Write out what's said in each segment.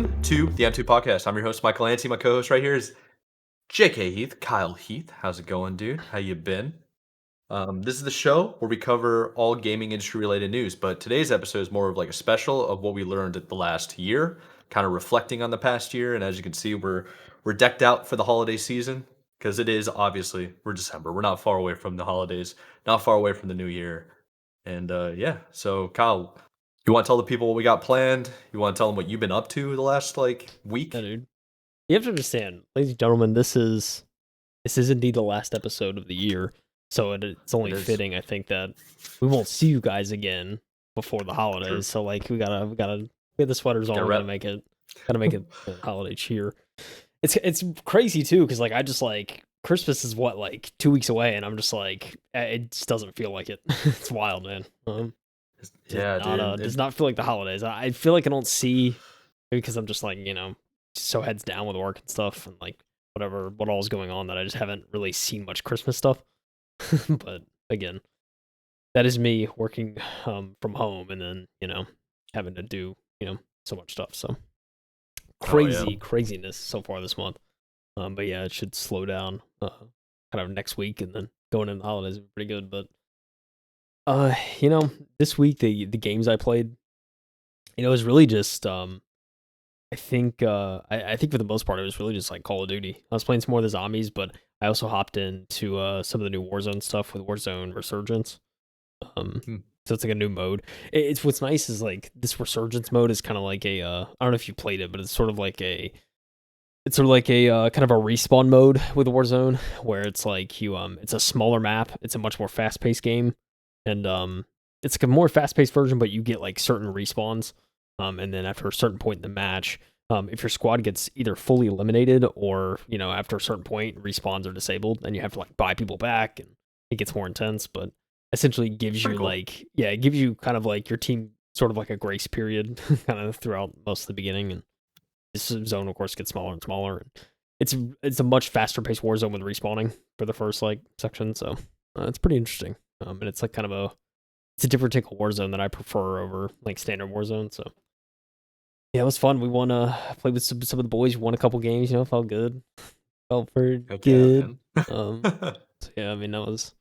Welcome to the M2 Podcast. I'm your host, Michael Anthony. My co-host right here is JK Heath, Kyle Heath. How's it going, dude? How you been? This is the show where we cover all gaming industry related news, but today's episode is more of like a special of what we learned at the last year, kind of reflecting on the past year. And as you can see, we're decked out for the holiday season because it is obviously we're December. We're not far away from the holidays, not far away from the new year. And yeah, so Kyle, you want to tell the people what we got planned? You want to tell them what you've been up to the last like Yeah, week? dude. You have to understand, ladies and gentlemen, this is indeed the last episode of the year. So it's only It is fitting, I think, that we won't see you guys again before the true. holidays. So like we gotta get the sweaters on. Get We rep. gotta make it holiday cheer. It's crazy too, because like I just like Christmas is what like 2 weeks away, and I'm just like it just doesn't feel like it. It's wild, man. Yeah, dude. Does not feel like the holidays. I feel like I don't see maybe because I'm just like so heads down with work and stuff and like what all is going on that I just haven't really seen much Christmas stuff. But again, that is me working from home and then having to do so much stuff. So Oh yeah. craziness so far this month. But yeah, it should slow down kind of next week and then going into the holidays will be pretty good. But this week the games I played, it was really just I think for the most part it was really just like Call of Duty. I was playing some more of the zombies, but I also hopped into some of the new Warzone stuff with Warzone Resurgence. Hmm. So it's like a new mode. It's what's nice is like this Resurgence mode is kind of like a I don't know if you played it, but it's sort of like a kind of a respawn mode with Warzone where it's like it's a smaller map. It's a much more fast paced game, and it's like a more fast paced version, but you get like certain respawns. And then after a certain point in the match, if your squad gets either fully eliminated or, after a certain point, respawns are disabled and you have to like buy people back and it gets more intense, but essentially gives Pretty you cool. it gives you kind of like your team sort of like a grace period kind of throughout most of the beginning. And this zone, of course, gets smaller and smaller. And it's a much faster paced war zone with respawning for the first like section. So it's pretty interesting. And it's like kind of it's a different take of Warzone that I prefer over like standard Warzone. So yeah, it was fun. We won. Played with some of the boys. We won a couple games. Felt good. Felt pretty Heck yeah, good. man. So yeah, I mean that was.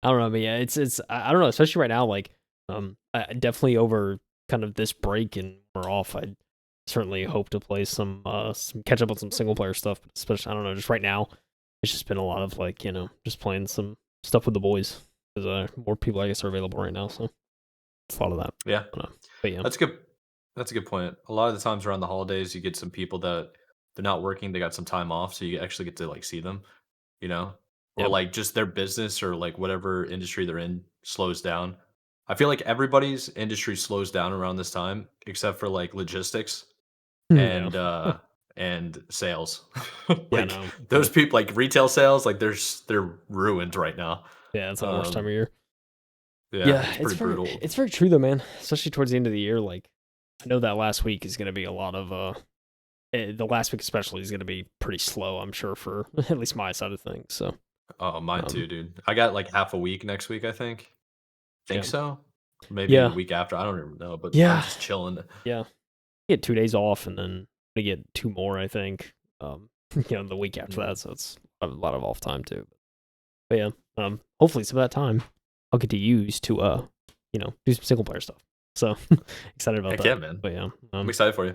I don't know, but yeah, it's. I don't know, especially right now. Like, I definitely over kind of this break and we're off. I certainly hope to play some catch up on some single player stuff. But especially, I don't know, just right now, it's just been a lot of like just playing some stuff with the boys because more people I guess are available right now. So it's a lot of that. Yeah, I don't know. But yeah, that's good. That's a good point. A lot of the times around the holidays, you get some people that they're not working, they got some time off, so you actually get to like see them, you know, or yeah, like just their business or like whatever industry they're in slows down. I feel like everybody's industry slows down around this time, except for like logistics yeah, and and sales. yeah. Like No, those people, like retail sales, like they're ruined right now. yeah, it's the worst time Um, of year. yeah, Yeah, it's pretty brutal. it's very true though, man. Especially towards the end of the year. Like, I know that last week is going to be a lot of the last week especially is going to be pretty slow. I'm sure for at least my side of things. So, Oh, mine um, too, dude. I got like half a week next week, I think. Think yeah, so? Maybe the yeah, week after. I don't even know, but I'm yeah, just chilling. yeah. Get 2 days off, and then we get two more. I think. The week after Mhm. that, so it's a lot of off time too. But yeah, hopefully some of that time I'll get to use to do some single player stuff. So excited about Heck yeah, that. man. But yeah, I'm excited for you.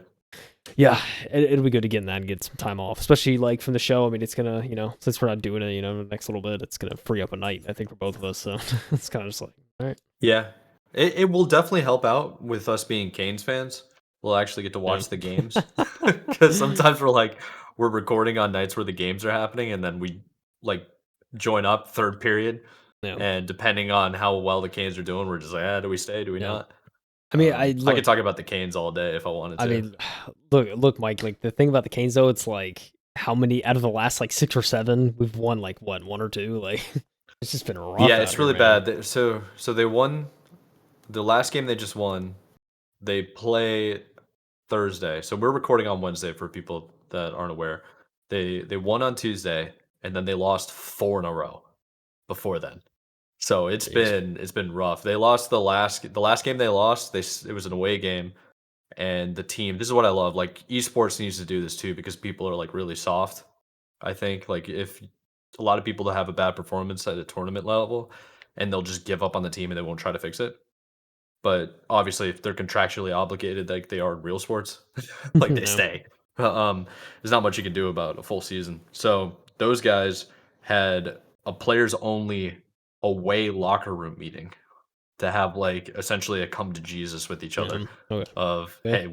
yeah, it'll be good to get in that and get some time off, especially like from the show. I mean, it's gonna, since we're not doing it, the next little bit, it's gonna free up a night, I think, for both of us. So it's kind of just like, all right, Yeah. It will definitely help out with us being Canes fans. We'll actually get to yeah, watch the games. Because sometimes we're recording on nights where the games are happening and then we like join up third period. yeah, And depending on how well the Canes are doing, we're just like, do we stay? Do we yeah. not? I mean, I could talk about the Canes all day if I wanted I to. mean, look, Mike. Like the thing about the Canes, though, it's like how many out of the last like 6 or 7, we've won like what 1 or 2. Like it's just been Yeah, rough out it's here, really man. bad. So they won the last game they just won. They play Thursday. So we're recording on Wednesday for people that aren't aware. They won on Tuesday and then they lost 4 in a row before then. So Jeez. it's been rough. They lost the last game they lost. It was an away game and the team. This is what I love. Like esports needs to do this too because people are like really soft. I think like if a lot of people that have a bad performance at a tournament level and they'll just give up on the team and they won't try to fix it. But obviously, if they're contractually obligated like they are in real sports, like they No. stay. There's not much you can do about a full season. So those guys had a players only away locker room meeting to have like essentially a come to Jesus with each other Yeah. Okay. of Yeah. hey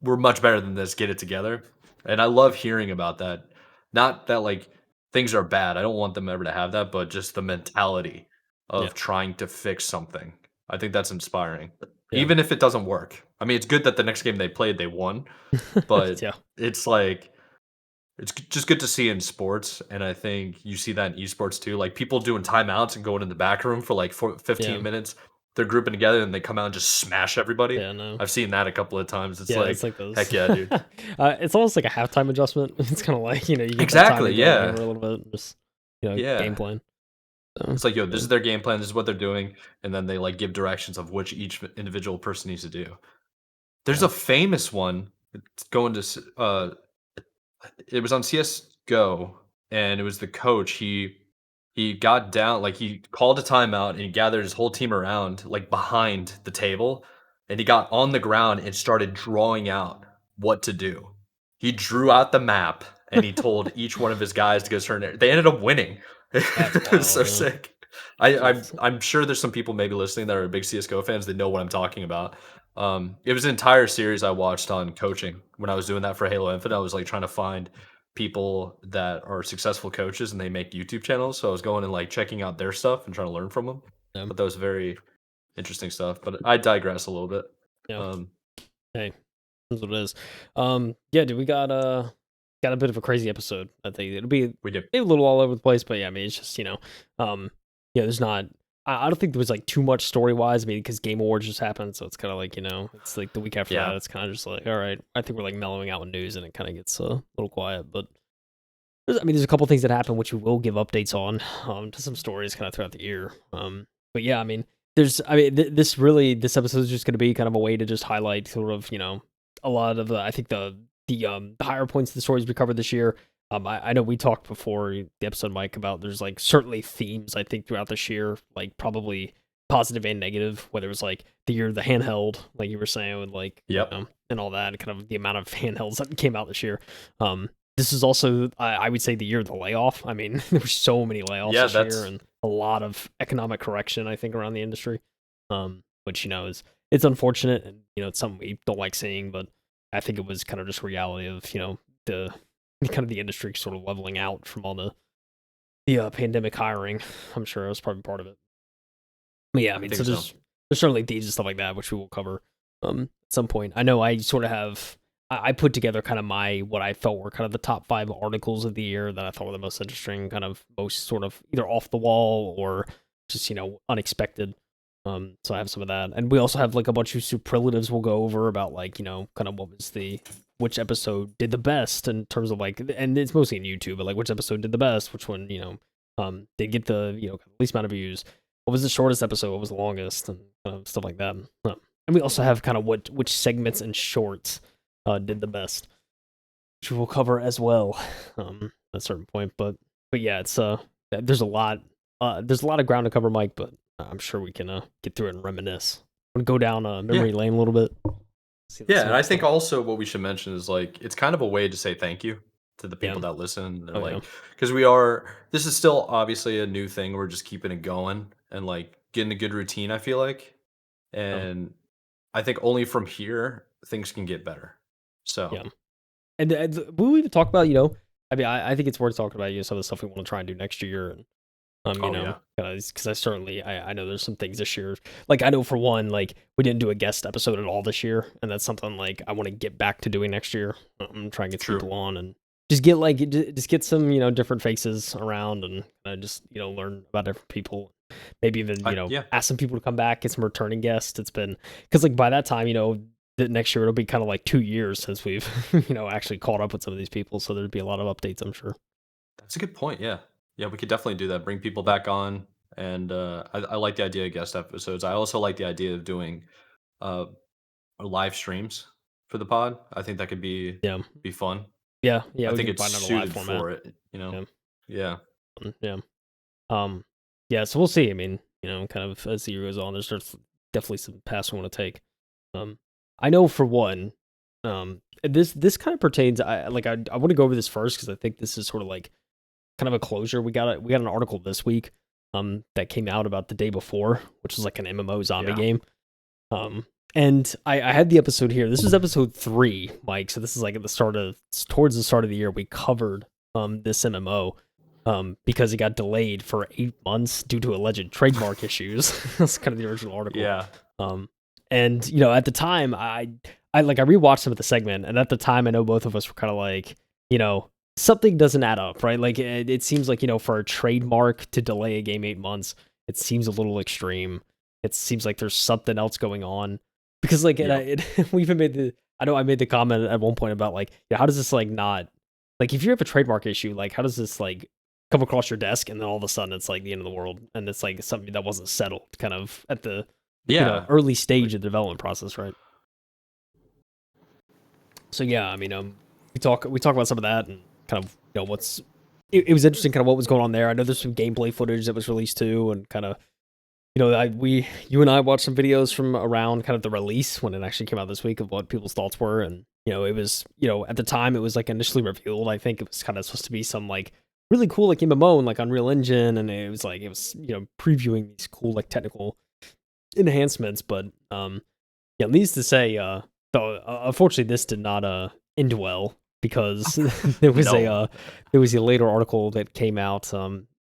we're much better than this, get it together. And I love hearing about that. Not that like things are bad, I don't want them ever to have that, but just the mentality Yeah. of trying to fix something. I think that's inspiring Yeah. even if it doesn't work. I mean, it's good that the next game they played they won, but Yeah. it's like just good to see in sports, and I think you see that in esports too. Like people doing timeouts and going in the back room for like 15 Yeah. minutes. They're grouping together and they come out and just smash everybody. Yeah. No. I've seen that a couple of times. It's Yeah, it's like, like those. heck yeah, dude. It's almost like a halftime adjustment. It's kind of like you get that time to Exactly. go over Yeah. a little bit, and just game Yeah. plan. So It's like, yo, this yeah, is their game plan. This is what they're doing, and then they like give directions of which each individual person needs to do. There's yeah, a famous one. It's going to it was on CS:GO, and it was the coach. He got down, like he called a timeout, and he gathered his whole team around, like behind the table, and he got on the ground and started drawing out what to do. He drew out the map, and he told each one of his guys to go certain. They ended up winning. that's It was so wild. Yeah, sick. I'm jeez. I'm sure there's some people maybe listening that are big CS:GO fans. They know what I'm talking about. It was an entire series I watched on coaching when I was doing that for Halo Infinite. I was like trying to find people that are successful coaches and they make YouTube channels. So I was going and like checking out their stuff and trying to learn from them. Yeah, But that was very interesting stuff. But I digress a little bit. yeah. Um, Hey, that's what it is. Yeah, dude, we got a bit of a crazy episode. I think it'll be we did. maybe a little all over the place, but yeah, I mean, it's just yeah, there's not. I don't think there was like too much story wise. I mean, because Game Awards just happened, so it's kind of like it's like the week after Yeah. that. It's kind of just like, all right, I think we're like mellowing out with news, and it kind of gets a little quiet. But there's a couple things that happen which we will give updates on to some stories kind of throughout the year. But yeah, I mean, this episode is just going to be kind of a way to just highlight sort of a lot of I think the higher points of the stories we covered this year. I know we talked before the episode, Mike, about there's like certainly themes I think throughout this year, like probably positive and negative, whether it was like the year of the handheld, like you were saying, and like Yep. and all that, and kind of the amount of handhelds that came out this year. This is also, I would say, the year of the layoff. I mean, there were so many layoffs Yeah, this year, that's and a lot of economic correction, I think, around the industry. Which is it's unfortunate, and it's something we don't like seeing, but I think it was kind of just reality of the kind of the industry sort of leveling out from all the pandemic hiring. I'm sure it was probably part of it. But yeah, I I mean, so think so. there's certainly these and stuff like that, which we will cover at some point. I know I sort of have I put together kind of my what I felt were kind of the top 5 articles of the year that I thought were the most interesting, kind of most sort of either off the wall or just unexpected. So I have some of that, and we also have like a bunch of superlatives we'll go over about like kind of what was which episode did the best in terms of like, and it's mostly in YouTube, but like which episode did the best, which one did get the least amount of views, what was the shortest episode, what was the longest, and stuff like that. And we also have kind of which segments and shorts did the best, which we'll cover as well at a certain point. But yeah, it's there's a lot of ground to cover, Mike, but I'm sure we can get through it and reminisce. I'm gonna go down Yeah. memory lane a little bit. See Yeah, some and of I the think stuff. also what we should mention is like it's kind of a way to say thank you to the Yeah. people that listen. They're Oh yeah. like, because we are, this is still obviously a new thing. We're just keeping it going and like getting a good routine, I feel like. Yeah. And I think only from here things can get better. So, Yeah. And we'll even talk about I mean I think it's worth talking about some of the stuff we want to try and do next year. And oh yeah. because I certainly I know there's some things this year. Like I know for one, like we didn't do a guest episode at all this year, and that's something like I want to get back to doing next year. I'm gonna try and get some True. people on and just get just get some different faces around and just learn about different people. Maybe even Yeah. ask some people to come back, get some returning guests. It's been because like by that time the next year it'll be kind of like 2 years since we've actually caught up with some of these people, so there'd be a lot of updates, I'm sure. That's a good point. Yeah. Yeah, we could definitely do that. Bring people back on. And I like the idea of guest episodes. I also like the idea of doing uh live streams for the pod. I think that could Yeah. be fun. Yeah, I we think can it's find out a live suited format. for it, you know? Yeah. Yeah. Yeah. Um, yeah, so we'll see. I mean, kind of as the year goes on, there's definitely some paths we want to take. Um, I know for one, this kind of pertains. I want to go over this first because I think this is sort of like kind of a closure. We got an article this week, that came out about the day before, which is like an MMO zombie Yeah. game. Um, and I had the episode here. This is episode 3, Mike. So this is like at the towards the start of the year. We covered this MMO because it got delayed for 8 months due to alleged trademark issues. That's kind of the original article. Yeah. Um, and at the time, I rewatched some of the segment, and at the time, I know both of us were kind of like, something doesn't add up, right? Like it seems like for a trademark to delay a game 8 months, it seems a little extreme. It seems like there's something else going on because we even I know I made the comment at one point about like, how does this like not like if you have a trademark issue, like how does this like come across your desk and then all of a sudden it's like the end of the world and it's like something that wasn't settled kind of at the Yeah. early stage of the development process, right? So yeah, I mean, we talk about some of that and kind of what's it was interesting kind of what was going on there. I know there's some gameplay footage that was released too, and kind of you and I watched some videos from around kind of the release when it actually came out this week of what people's thoughts were, and it was at the time it was like initially revealed. I think it was kind of supposed to be some like really cool like MMO and like Unreal Engine, and it was previewing these cool like technical enhancements, but yeah, needs to say though unfortunately this did not end well because there was No. there was a later article that came out.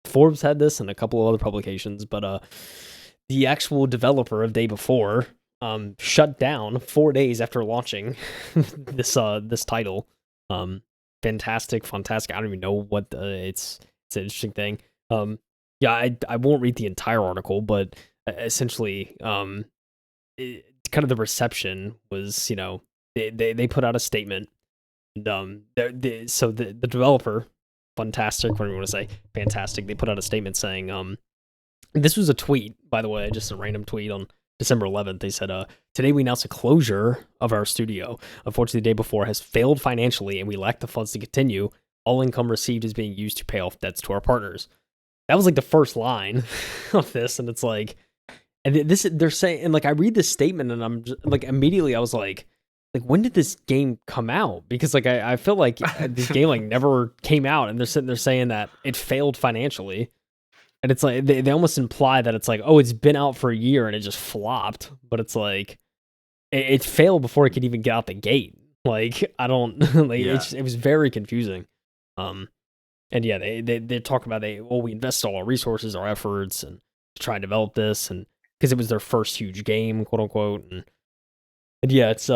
Forbes had this and a couple of other publications, but the actual developer of Day Before shut down 4 days after launching this title. Fantastic. I don't even know what it's an interesting thing. Yeah, I won't read the entire article, but essentially kind of the reception was they put out a statement, and so the developer, fantastic, whatever you want to say, fantastic, they put out a statement saying this was a tweet, by the way, just a random tweet on December 11th. They said, today we announce a closure of our studio. Unfortunately, the Day Before has failed financially and we lack the funds to continue. All income received is being used to pay off debts to our partners. That was like the first line of this, and it's like, and this they're saying, and like I read this statement, and I'm just, like immediately I was like when did this game come out? Because like I feel like this game like never came out, and they're sitting there saying that it failed financially, and it's like they almost imply that it's like, oh, it's been out for a year and it just flopped, but it's like it failed before it could even get out the gate. Like I don't like Yeah. it was very confusing. And yeah, they talk about we invested all our resources, our efforts, and to try and develop this, and because it was their first huge game, quote unquote, and yeah, it's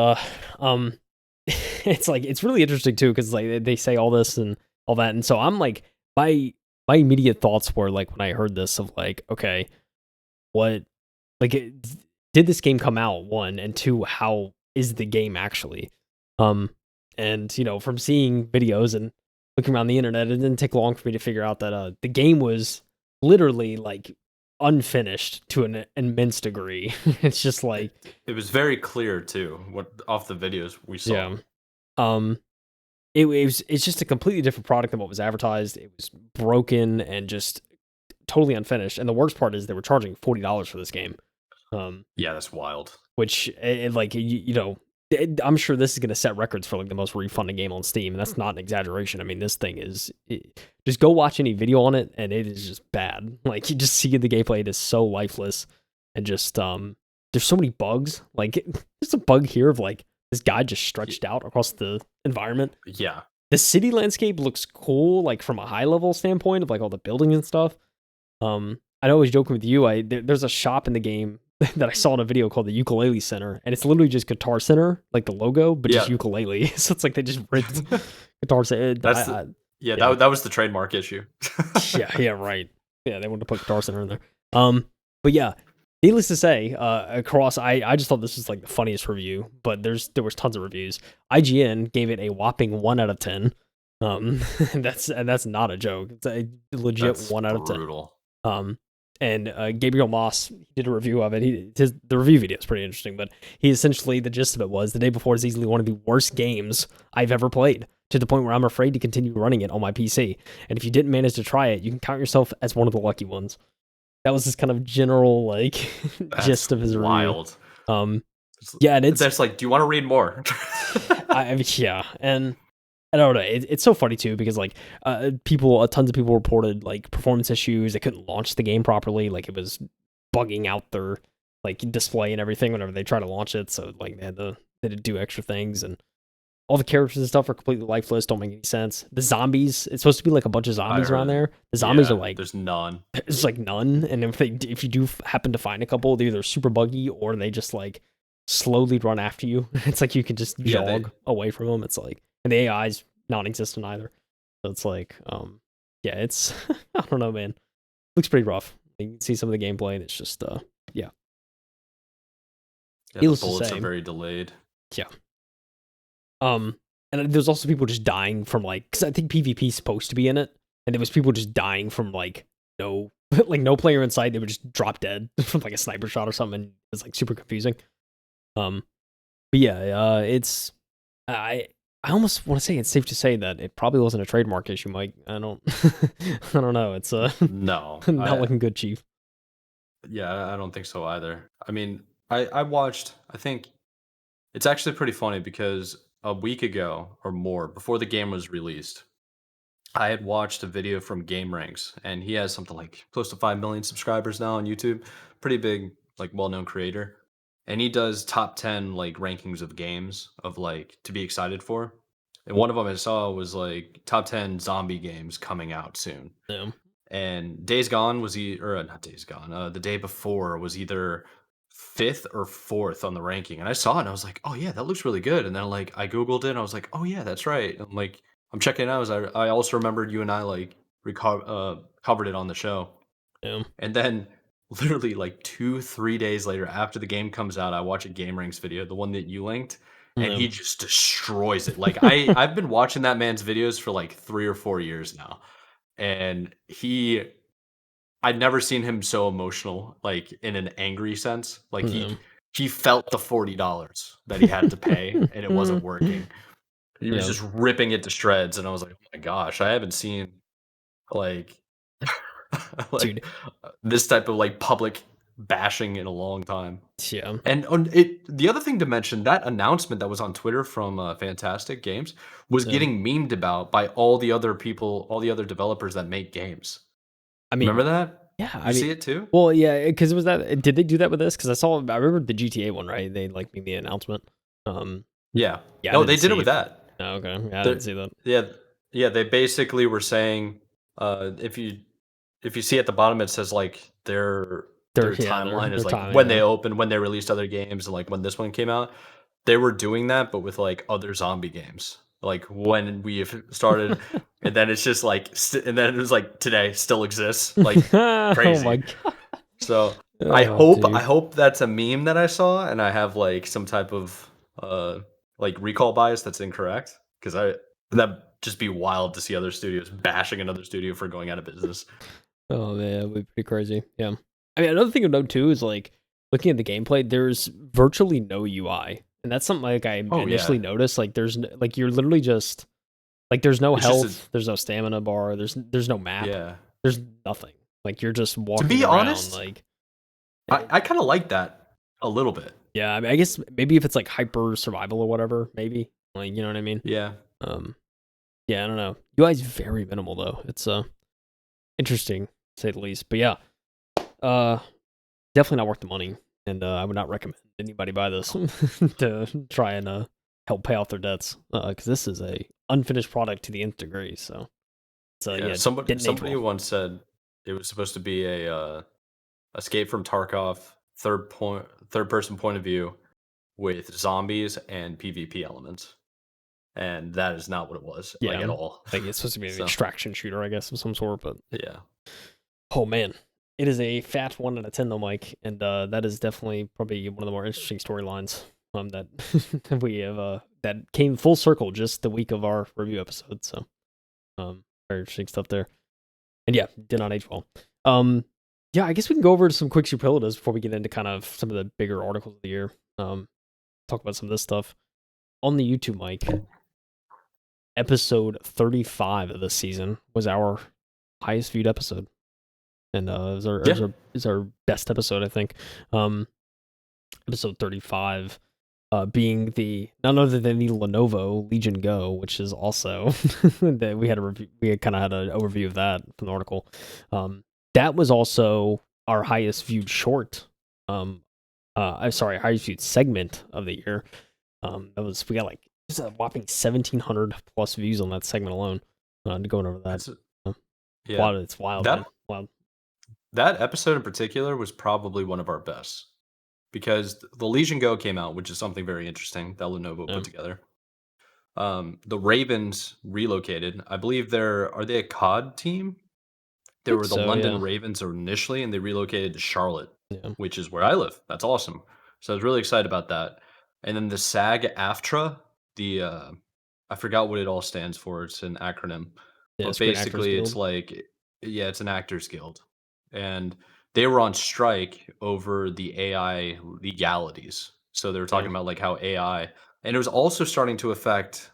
it's like it's really interesting too because like they say all this and all that, and so I'm like my immediate thoughts were like when I heard this of like, okay, what like did this game come out, one, and two, how is the game actually? And from seeing videos and looking around the internet, it didn't take long for me to figure out that the game was literally like unfinished to an immense degree. It's just like It was very clear too, what off the videos we saw. yeah. It's just a completely different product than what was advertised. It was broken and just totally unfinished. And the worst part is they were charging $40 for this game. Yeah, that's wild. Which I'm sure this is going to set records for like the most refunded game on Steam, and that's not an exaggeration. I mean, this thing is just go watch any video on it, and it is just bad. Like you just see the gameplay, it is so lifeless, and just there's so many bugs. Like there's a bug here of like this guy just stretched out across the environment. Yeah, the city landscape looks cool, like from a high level standpoint of like all the buildings and stuff. I know I was joking with you. There's a shop in the game that I saw in a video called the Ukulele Center, and it's literally just Guitar Center, like the logo, but just ukulele. So it's like they just ripped Guitar Center. That was the trademark issue. yeah, right. Yeah, they wanted to put Guitar Center in there. But yeah, needless to say, I just thought this was like the funniest review, but there was tons of reviews. IGN gave it a whopping 1 out of 10. And that's not a joke. It's a legit That's 1 out of 10. brutal. And Gabriel Moss did a review of it. The review video is pretty interesting, but he essentially, the gist of it was, the day before is easily one of the worst games I've ever played, to the point where I'm afraid to continue running it on my PC. And if you didn't manage to try it, you can count yourself as one of the lucky ones. That was his kind of general like That's gist of his review. wild. Yeah, and it's That's like, do you want to read more? yeah, and I don't know. It's so funny too because like tons of people reported like performance issues. They couldn't launch the game properly. Like it was bugging out their like display and everything whenever they try to launch it. So like they had to do extra things, and all the characters and stuff are completely lifeless. Don't make any sense. The zombies. It's supposed to be like a bunch of zombies around there. The zombies are like there's none. There's like none. And if you do happen to find a couple, they're either super buggy or they just like slowly run after you. It's like you can just jog away from them. It's like, and the AI's non-existent either. So it's like, yeah, it's I don't know, man. Looks pretty rough. You can see some of the gameplay, and it's just, yeah. Yeah, the bullets are very delayed. Yeah. And there's also people just dying from like, because I think PvP is supposed to be in it, and there was people just dying from like no player in sight. They would just drop dead from like a sniper shot or something. It was like super confusing. But yeah, it's I almost want to say it's safe to say that it probably wasn't a trademark issue, Mike. I don't I don't know. It's no, not looking good, Chief. Yeah, I don't think so either. I mean, I watched. I think it's actually pretty funny because a week ago or more, before the game was released, I had watched a video from Game Ranks, and he has something like close to 5 million subscribers now on YouTube. Pretty big, like well-known creator. And he does top 10 like rankings of games of like to be excited for. And one of them I saw was like top 10 zombie games coming out soon. Yeah. And Days Gone was not Days Gone. The day before was either fifth or fourth on the ranking, and I saw it and I was like, "Oh yeah, that looks really good." And then like I googled it and I was like, "Oh yeah, that's right." And like I'm checking it out. As I also remembered you and I like covered it on the show, Yeah. and then literally like 2-3 days later, after the game comes out, I watch a Game Ranks video, the one that you linked, and he just destroys it. Like I've been watching that man's videos for like 3 or 4 years now, and I'd never seen him so emotional, like in an angry sense. Like he felt the $40 that he had to pay, and it wasn't working. He was just ripping it to shreds, and I was like, "Oh my gosh, I haven't seen like like this type of like public bashing in a long time." Yeah. And on it, the other thing to mention, that announcement that was on Twitter from Fantastic Games was getting memed about by all the other people, all the other developers that make games. I mean, remember that? Yeah, You see it too? Well, yeah, because it was that. Did they do that with this? Because I remember the GTA one, right? They like made the announcement. Yeah. Yeah. No, they did it with that. Oh, okay. Yeah, I didn't see that. Yeah. They basically were saying, if you see at the bottom, it says like their timeline is like when they opened, when they released other games, and like when this one came out. They were doing that, but with like other zombie games. Like when we started, and then it's just like, and then it was like today still exists, like crazy. Oh my god! So I hope that's a meme that I saw, and I have like some type of like recall bias that's incorrect, because that'd just be wild to see other studios bashing another studio for going out of business. Oh man, it would be pretty crazy. Yeah. I mean, another thing to note too is like looking at the gameplay. There's virtually no UI. And that's something like I initially noticed. Like there's like you're literally just like there's no health, there's no stamina bar, there's no map. Yeah. There's nothing. Like you're just walking around. To be honest, like I kind of like that a little bit. Yeah, I mean, I guess maybe if it's like hyper survival or whatever, maybe. Like, you know what I mean? Yeah. Yeah, I don't know. UI is very minimal though. It's interesting to say the least. But yeah. Definitely not worth the money. And I would not recommend anybody buy this to try and help pay off their debts, because this is a unfinished product to the nth degree. So, somebody once said it was supposed to be a Escape from Tarkov third person point of view with zombies and PvP elements, and that is not what it was, like at all. Like it's supposed to be an extraction shooter, I guess, of some sort. But yeah. Oh man. It is a fat 1 out of 10 though, Mike, and that is definitely probably one of the more interesting storylines that we have that came full circle just the week of our review episode. So, very interesting stuff there, and yeah, did not age well. Yeah, I guess we can go over some quick superlatives before we get into kind of some of the bigger articles of the year. Talk about some of this stuff on the YouTube mic. Episode 35 of this season was our highest viewed episode, and Yeah. is our best episode, I think. Episode 35 being the none other than the Lenovo Legion Go, which is also that we had a review. We kind of had an overview of that from the article. That was also our highest viewed short. I'm sorry, highest viewed segment of the year. That was we got like just a whopping 1,700 plus views on that segment alone. Going over that, That's uh, yeah. it's wild, man, That wild. that episode in particular was probably one of our best because the Legion Go came out, which is something very interesting that Lenovo Yeah, put together. The Ravens relocated. I believe are they a COD team? I They think were the so. London Yeah, Ravens initially, and they relocated to Charlotte, yeah. which is where I live. That's awesome. So I was really excited about that. And then the SAG-AFTRA, the I forgot what it all stands for. It's an acronym, Yeah, but Screen Actors basically, it's Guild. like yeah, it's an actors guild, and they were on strike over the AI legalities. So they were Yeah, talking about like how AI, and it was also starting to affect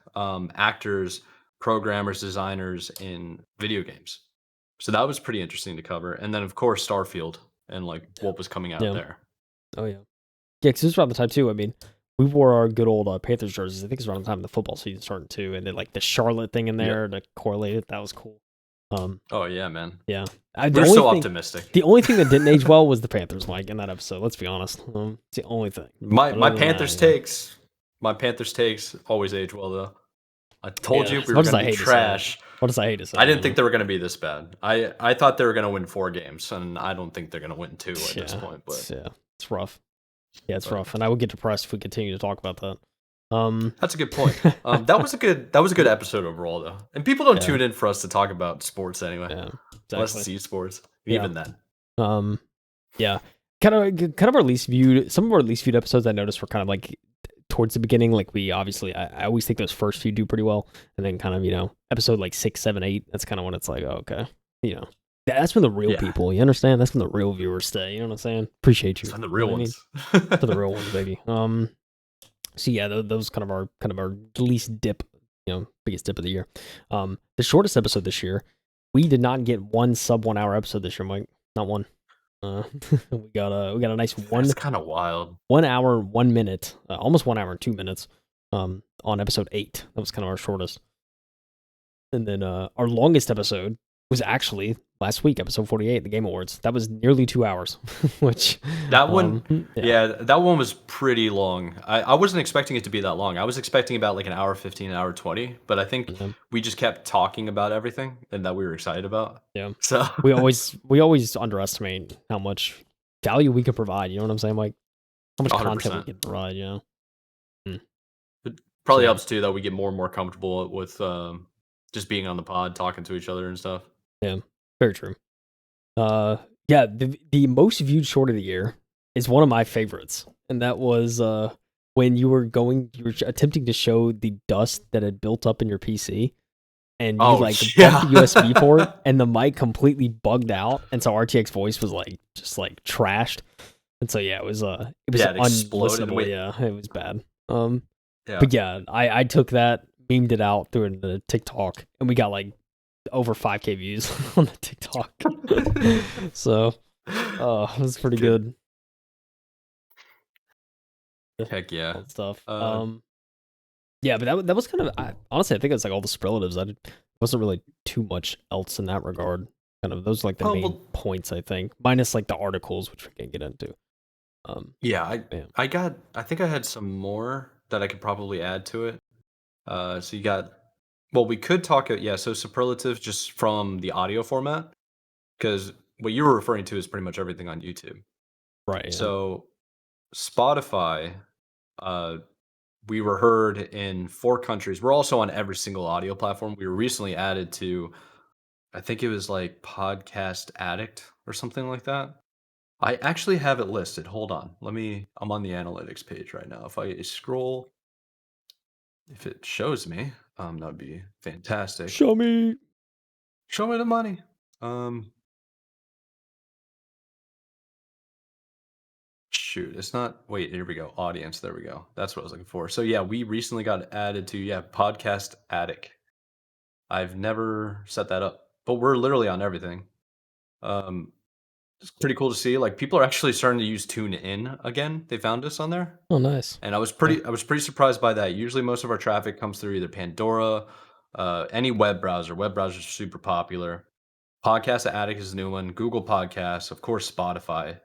actors, programmers, designers in video games. So that was pretty interesting to cover, and then, of course, Starfield and, like, yeah, what was coming out yeah. there. Oh yeah. Yeah, because it was around the time too. I mean, we wore our good old Panthers jerseys. I think it was around the time the football season started too, and then like the Charlotte thing in Yep. there to correlate it. That was cool. Um, Oh, yeah, man. yeah. We're so optimistic. The only thing that didn't age well was the Panthers, Mike, in that episode. Let's be honest. It's the only thing. My But my other than that, Panthers yeah, takes my Panthers takes always age well, though. I told yeah. you As we were much as gonna I be hate to say it, trash. what does I hate to say I it, didn't think they were gonna be this bad. I thought they were gonna win 4 games, and I don't think they're gonna win 2 at this Yeah, point, but yeah, it's rough. Yeah, it's but rough, and I would get depressed if we continue to talk about that. Um, that's a good point. That was a good episode overall, though, and people don't yeah, tune in for us to talk about sports anyway, yeah, unless exactly. it's esports, Yeah. even then. Um, Yeah, kind of our least viewed. Some of our least viewed episodes I noticed were kind of like towards the beginning. Like we obviously, I always think those first few do pretty well, and then kind of episode like 6, 7, 8. That's kind of when it's like, oh, okay, you know, that's when the real Yeah. people. You understand? That's when the real viewers stay. You know what I'm saying? Appreciate you. It's on the You know real what I mean? ones. For the real ones, baby. So yeah, those kind of our least dip. Biggest dip of the year. The shortest episode this year. We did not get one sub 1 hour episode this year, Mike. Not one. Uh, we got a nice That's kinda wild. 1 hour 1 minute, almost 1 hour and 2 minutes. On episode 8, that was kind of our shortest, and then our longest episode was actually last week, episode 48, the Game Awards. That was nearly 2 hours, which, That one yeah, yeah, that one was pretty long. I wasn't expecting it to be that long. I was expecting about, like, an hour 15, an hour 20, but I think yeah, we just kept talking about everything and that we were excited about. yeah. So We always underestimate how much value we can provide. You know what I'm saying? Like how much content we 100%. can provide. Mm. It So probably yeah, helps too that we get more and more comfortable with, just being on the pod, talking to each other and stuff. yeah, very true. Uh, yeah, the most viewed short of the year is one of my favorites, and that was when you were attempting to show the dust that had built up in your PC, and you Oh, like bumped the USB port, yeah. and the mic completely bugged out, and so RTX voice was like just like trashed, and so yeah, it was Yeah, it exploded. unlistenable. Wait, Yeah, it was bad. yeah. But yeah, I took that, memed it out, threw it into TikTok, and we got like over 5K views on the TikTok. So, it was pretty Good. good. Heck yeah. All that stuff. Uh, Yeah, but that was kind of honestly, I think it's like all the superlatives. Wasn't really too much else in that regard. Kind of those are like the oh, main well, points, I think, minus like the articles, which we can get into. yeah, Yeah, I think I had some more that I could probably add to it. So you got well, we could talk yeah, so superlatives just from the audio format, because what you were referring to is pretty much everything on YouTube. right. Yeah, So Spotify, uh, we were heard in 4 countries. We're also on every single audio platform. We were recently added to, I think it was like Podcast Addict or something like that. I actually have it listed. Hold on. I'm on the analytics page right now. If I scroll, if it shows me, that would be fantastic. show me. Show me the money. Um, shoot, it's not. Wait, here we go. Audience. There we go. That's what I was looking for. So yeah, we recently got added to Podcast Attic. I've never set that up, but we're literally on everything. Um, it's pretty cool to see. Like people are actually starting to use TuneIn again. They found us on there, Oh, nice. and I was Okay. pretty surprised by that. Usually, most of our traffic comes through either Pandora, any web browser. Web browsers are super popular. Podcast Addict is a new one. Google Podcasts, of course, Spotify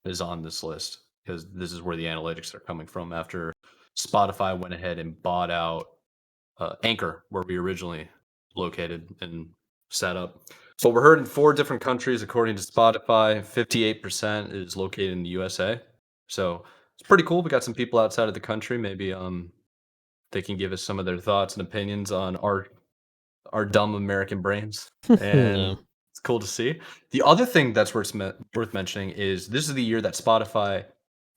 is on this list because this is where the analytics are coming from. After Spotify went ahead and bought out Anchor, where we originally located and set up. So we're heard in 4 different countries, according to Spotify. 58% is located in the USA. So it's pretty cool. We got some people outside of the country. Maybe they can give us some of their thoughts and opinions on our dumb American brains, Yeah. and it's cool to see. The other thing that's worth mentioning is this is the year that Spotify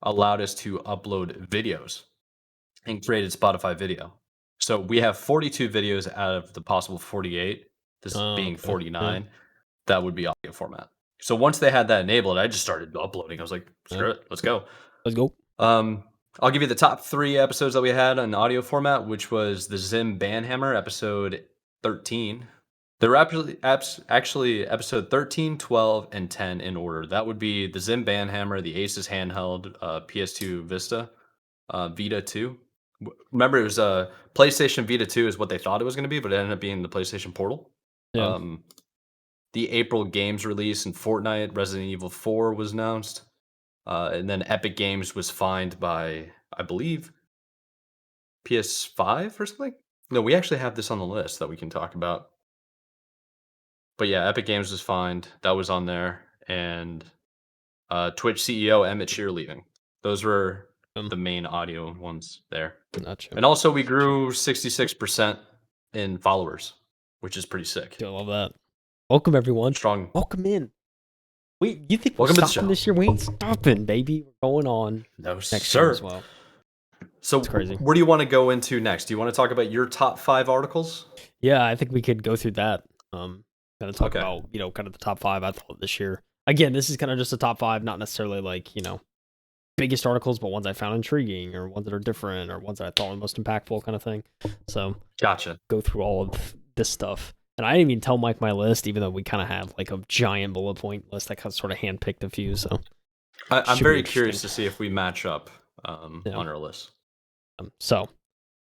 allowed us to upload videos and created Spotify Video. So we have 42 videos out of the possible 48, this Oh, being okay. Yeah. 49, that would be audio format. So once they had that enabled, I just started uploading. I was like, Yeah. screw it, let's go. Let's go. Um, I'll give you the top 3 episodes that we had in audio format, which was the Zim Banhammer episode 13. There were actually episode 13, 12, and 10 in order. That would be the Zim Banhammer, the Asus handheld, PS2 Vista, Vita 2. Remember, it was PlayStation Vita 2 is what they thought it was going to be, but it ended up being the PlayStation Portal. Yeah. The April games release in Fortnite, Resident Evil 4 was announced. And then Epic Games was fined by, I believe, PS5 or something? No, we actually have this on the list that we can talk about. But yeah, Epic Games was fined. That was on there. And Twitch CEO Emmett Shear leaving. Those were the main audio ones there. Gotcha. And also, we grew 66% in followers, which is pretty sick. Dude, I love that. Welcome, everyone. Strong. Welcome in. Wait, you think we're Welcome to the stopping show. this year? We ain't stopping, baby. We're going on No, next year sir. as well. So, It's crazy. where do you want to go into next? Do you want to talk about your top 5 articles? Yeah, I think we could go through that. Kind of talk Okay. about, kind of the top 5 I thought this year. Again, this is kind of just a top 5, not necessarily like, biggest articles, but ones I found intriguing or ones that are different or ones that I thought were most impactful kind of thing. So Gotcha. go through all of this stuff. And I didn't even tell Mike my list, even though we kind of have like a giant bullet point list. I kind of sort of handpicked a few. So I'm should be very curious interesting. to see if we match up on our list.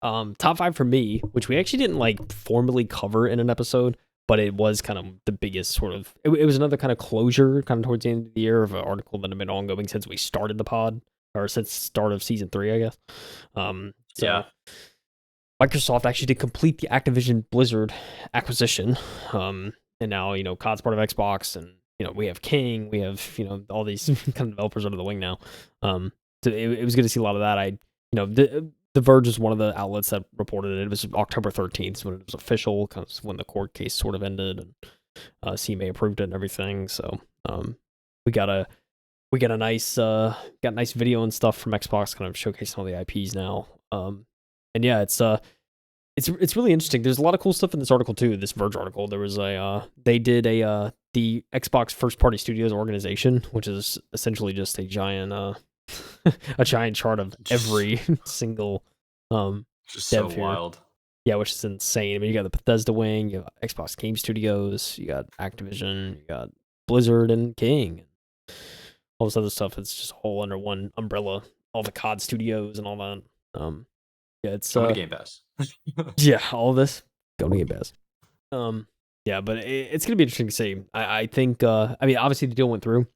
Top 5 for me, which we actually didn't like formally cover in an episode, but it was kind of the biggest sort of, it was another kind of closure kind of towards the end of the year of an article that had been ongoing since we started the pod, or since the start of season 3, I guess. Yeah. Microsoft actually did complete the Activision Blizzard acquisition. And now, COD's part of Xbox, and, we have King, we have, all these kind of developers under the wing now. So it was good to see a lot of that. The Verge is one of the outlets that reported it. It was October 13th when it was official, because when the court case sort of ended, and CMA approved it and everything. So we got a nice video and stuff from Xbox, kind of showcasing all the IPs now. And yeah, it's really interesting. There's a lot of cool stuff in this article too. This Verge article, there was they did the Xbox First Party Studios organization, which is essentially just a giant a giant chart of every single Just dev so here. wild. Yeah, which is insane. I mean, you got the Bethesda wing, you got Xbox Game Studios, you got Activision, you got Blizzard and King, all this other stuff. It's just all under one umbrella. All the COD studios and all that. Yeah, it's Coming to Game Pass. yeah, all of this going to Game Pass. Yeah, but it's gonna be interesting to see. I think. I mean, obviously the deal went through,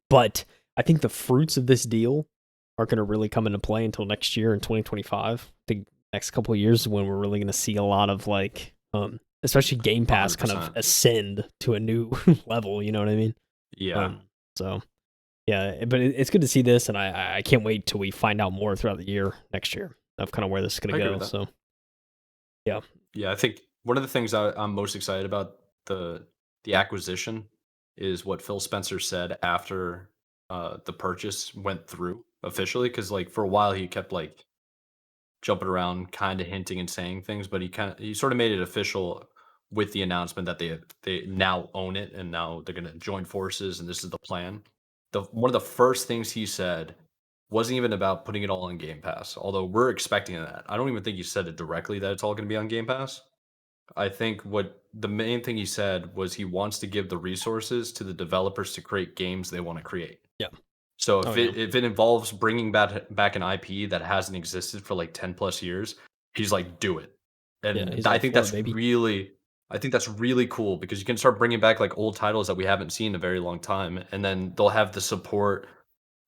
but I think the fruits of this deal aren't going to really come into play until next year in 2025. The next couple of years when we're really going to see a lot of like, especially Game Pass 100%. kind of ascend to a new level. You know what I mean? Yeah. So, yeah, but it's good to see this, and I can't wait till we find out more throughout the year next year of kind of where this is going to go. So, yeah. Yeah, I think one of the things I'm most excited about the acquisition is what Phil Spencer said after the purchase went through officially, because like for a while he kept like jumping around, kind of hinting and saying things, but he sort of made it official with the announcement that they now own it, and now they're going to join forces, and this is the plan. the one of the first things he said wasn't even about putting it all on Game Pass, although we're expecting that. I don't even think he said it directly that it's all gonna be on Game Pass. I think what the main thing he said was he wants to give the resources to the developers to create games they wanna create. Yeah. So Oh if yeah. it involves bringing back an IP that hasn't existed for, like, 10 plus years, he's like, "Do it." Yeah. And He's I all think for it, that's baby. really I think that's really cool because you can start bringing back, like, old titles that we haven't seen in a very long time, and then they'll have the support,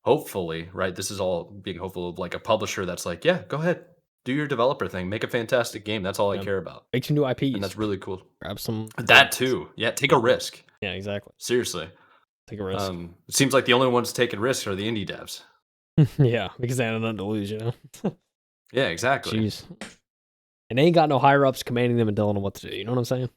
hopefully, right? This is all being hopeful of, like, a publisher that's like, "Yeah, go ahead. Do your developer thing. Make a fantastic game. That's all I Yeah. care about." Make some new And IPs. that's really cool. Grab some That royalties. too. Yeah, take a Yeah. risk. Yeah. Exactly. Seriously. Take a risk. It seems like the only ones taking risks are the indie devs. Yeah, because they had nothing to lose, you know. Yeah, exactly. Jeez. And they ain't got no higher ups commanding them and telling them what to do. You know what I'm saying?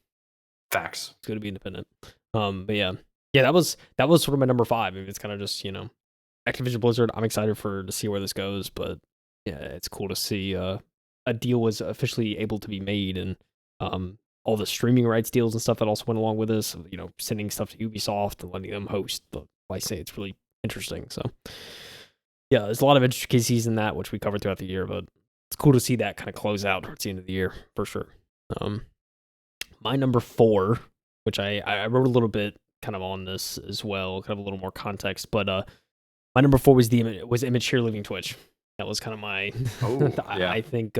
Facts. It's good to be independent. But yeah, that was sort of my number five. I mean, it's kind of just Activision Blizzard. I'm excited to see where this goes, but yeah, it's cool to see a deal was officially able to be made, and all the streaming rights deals and stuff that also went along with this. Sending stuff to Ubisoft and letting them host the license. It's really interesting. So yeah, there's a lot of intricacies in that which we covered throughout the year, but it's cool to see that kind of close out towards the end of the year for sure. My number four, which I wrote a little bit kind of on this as well, kind of a little more context, but my number four was Image here leaving Twitch. That was kind of my. Oh, yeah. I think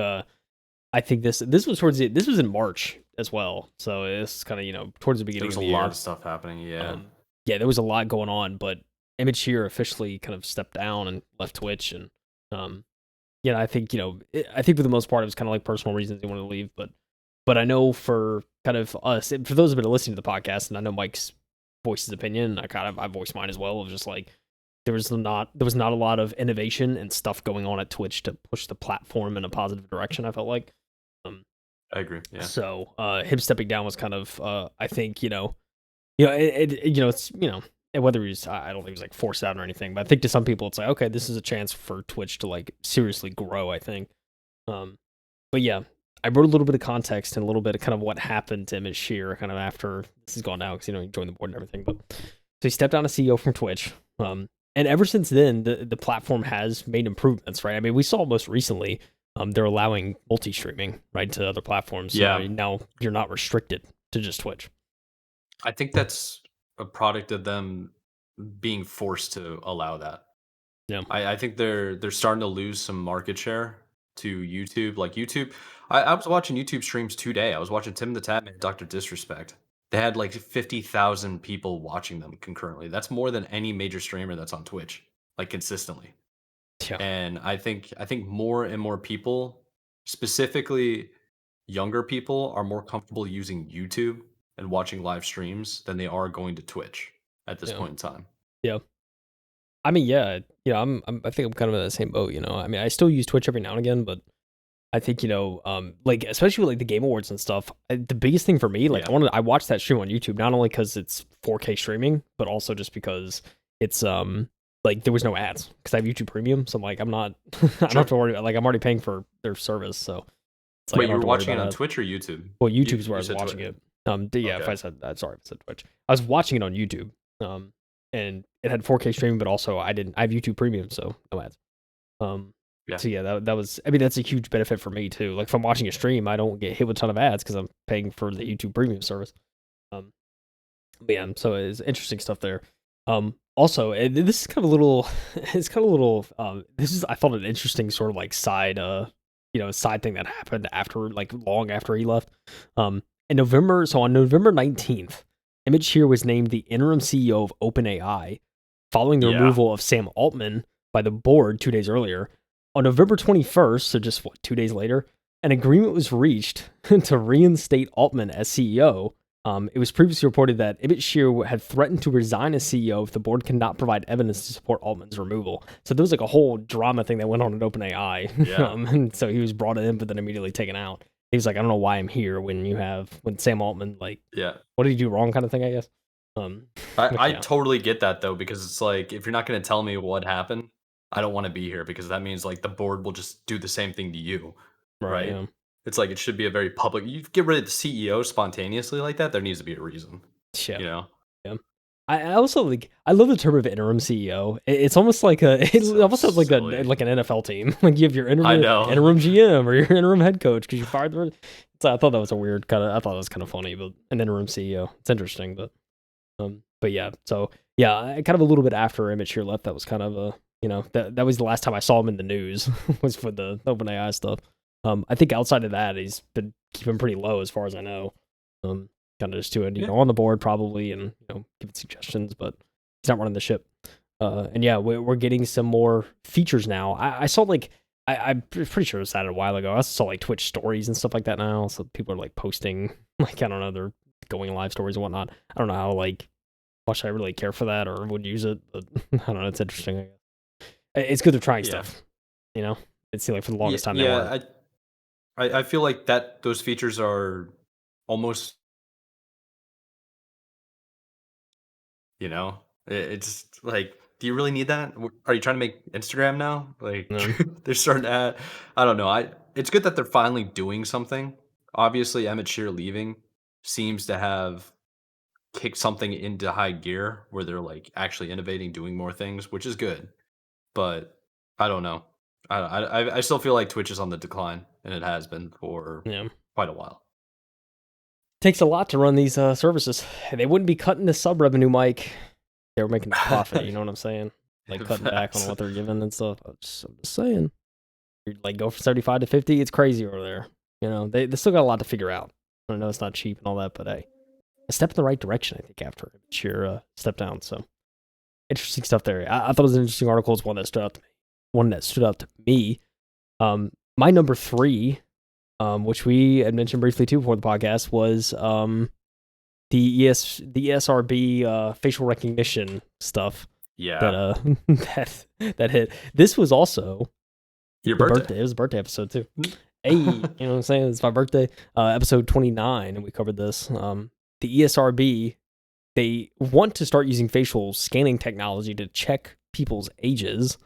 this was this was in March as well, so it's kind of towards the There beginning was of a the lot year. of stuff happening, yeah. Yeah, there was a lot going on, but Image here officially kind of stepped down and left Twitch, and yeah, I think I think for the most part it was kind of like personal reasons he wanted to leave, but I know for kind of us, and for those who've been listening to the podcast, and I know Mike's voiced his opinion, and I voiced mine as well, of just like there was not a lot of innovation and stuff going on at Twitch to push the platform in a positive direction. I felt like, I agree, yeah. so him stepping down was kind of I think it's and whether he's I don't think he was like forced out or anything, but I think to some people it's like, okay, this is a chance for Twitch to like seriously grow. I think, but yeah, I wrote a little bit of context and a little bit of kind of what happened to Emmett Shear kind of after this is gone now because he joined the board and everything. But so he stepped down as CEO from Twitch, and ever since then the platform has made improvements. Right, I mean we saw most recently they're allowing multi-streaming right to other platforms. So Yeah. now you're not restricted to just Twitch. I think that's a product of them being forced to allow that. Yeah, I think they're starting to lose some market share to YouTube. Like YouTube, I was watching YouTube streams today. I was watching Tim the Tatman and Dr. Disrespect. They had like 50,000 people watching them concurrently. That's more than any major streamer that's on Twitch, like consistently. yeah, And I think more and more people, specifically younger people, are more comfortable using YouTube and watching live streams than they are going to Twitch at this yeah, point in time. yeah. I mean, yeah, I think I'm kind of in the same boat. I mean, I still use Twitch every now and again, but I think like especially with like the Game Awards and stuff. The biggest thing for me, like Yeah. I watched that stream on YouTube not only because it's 4K streaming, but also just because it's like there was no ads because I have YouTube Premium, so I'm like I'm not I don't have Sure. to worry. Like I'm already paying for their service, so it's like I Wait, don't you have were to worry watching about it on ads. Twitch or YouTube? Well, You YouTube is where I you was said watching Twitch. it. Yeah, if Okay. I said that, sorry, if I said Twitch. I was watching it on YouTube. And it had 4K streaming, but also I have YouTube Premium, so no ads. Um, Yeah. so yeah, that was. I mean, that's a huge benefit for me too. Like if I'm watching a stream, I don't get hit with a ton of ads because I'm paying for the YouTube Premium service. Um, but yeah, so it's interesting stuff there. Also, this is kind of a little. It's kind of a little. This is I thought an interesting sort of like side. Side thing that happened after like long after he left. In November, so on November 19th, Emmett Shear was named the interim CEO of OpenAI, following the Yeah. removal of Sam Altman by the board 2 days earlier. On November 21st, so just 2 days later, an agreement was reached to reinstate Altman as CEO. It was previously reported that Emmett Shear had threatened to resign as CEO if the board could not provide evidence to support Altman's removal. So there was like a whole drama thing that went on at OpenAI. Yeah. And so he was brought in, but then immediately taken out. He was like, I don't know why I'm here when Sam Altman, like, Yeah. what did he do wrong kind of thing, I guess. Um, but I yeah, totally get that though, because it's like if you're not gonna tell me what happened, I don't wanna be here because that means like the board will just do the same thing to you, right, right? yeah, It's like it should be a very public you get rid of the CEO spontaneously like that, there needs to be a reason, yeah, you know? yeah. I also like I love the term of interim CEO. It's almost like a it So almost sounds like silly. like an NFL team. Like you have your I know. interim GM or your interim head coach because you fired the. So I thought that was a weird kind of. I thought it was kind of funny, but an interim CEO. It's interesting, but yeah. So yeah, kind of a little bit after Emmett Shear left, that was kind of a that was the last time I saw him in the news was for the OpenAI stuff. I think outside of that, he's been keeping pretty low as far as I know. Um, kind of just doing Yeah. on the board probably and giving suggestions, but he's not running the ship. And yeah, we're getting some more features now. I saw like I'm pretty sure it was that a while ago. I saw like Twitch stories and stuff like that now. So people are like posting like I don't know, they're going live stories and whatnot. I don't know how like much I really care for that or would use it, but I don't know. It's interesting. I guess. It's good they're trying Yeah. stuff. You know, it seemed like for the Yeah. longest time they weren't. Yeah. I feel like that those features are almost, you know, it's like, do you really need that? Are you trying to make Instagram now? Like No, they're starting to add, I don't know. It's good that they're finally doing something. Obviously, Emmett Shear leaving seems to have kicked something into high gear where they're like actually innovating, doing more things, which is good. But I don't know. I still feel like Twitch is on the decline, and it has been for yeah. quite a while. Takes a lot to run these services. They wouldn't be cutting the sub revenue, Mike. They were making a profit. You know what I'm saying? Like cutting back on Facts. what they're giving and stuff. I'm just saying. You like go for 75 to 50. It's crazy over there. They still got a lot to figure out. I know it's not cheap and all that, but hey, a step in the right direction. I think after Sheer step down. So interesting stuff there. I thought it was an interesting article. It's one that stood out to me. One that stood out to me. My number three, which we had mentioned briefly too before the podcast, was the ESRB facial recognition stuff that Yeah. that hit. This was also Your the birthday. birthday. It was a birthday episode too. Hey, you know what I'm saying? It's my birthday. Episode 29, and we covered this. The ESRB, they want to start using facial scanning technology to check people's ages.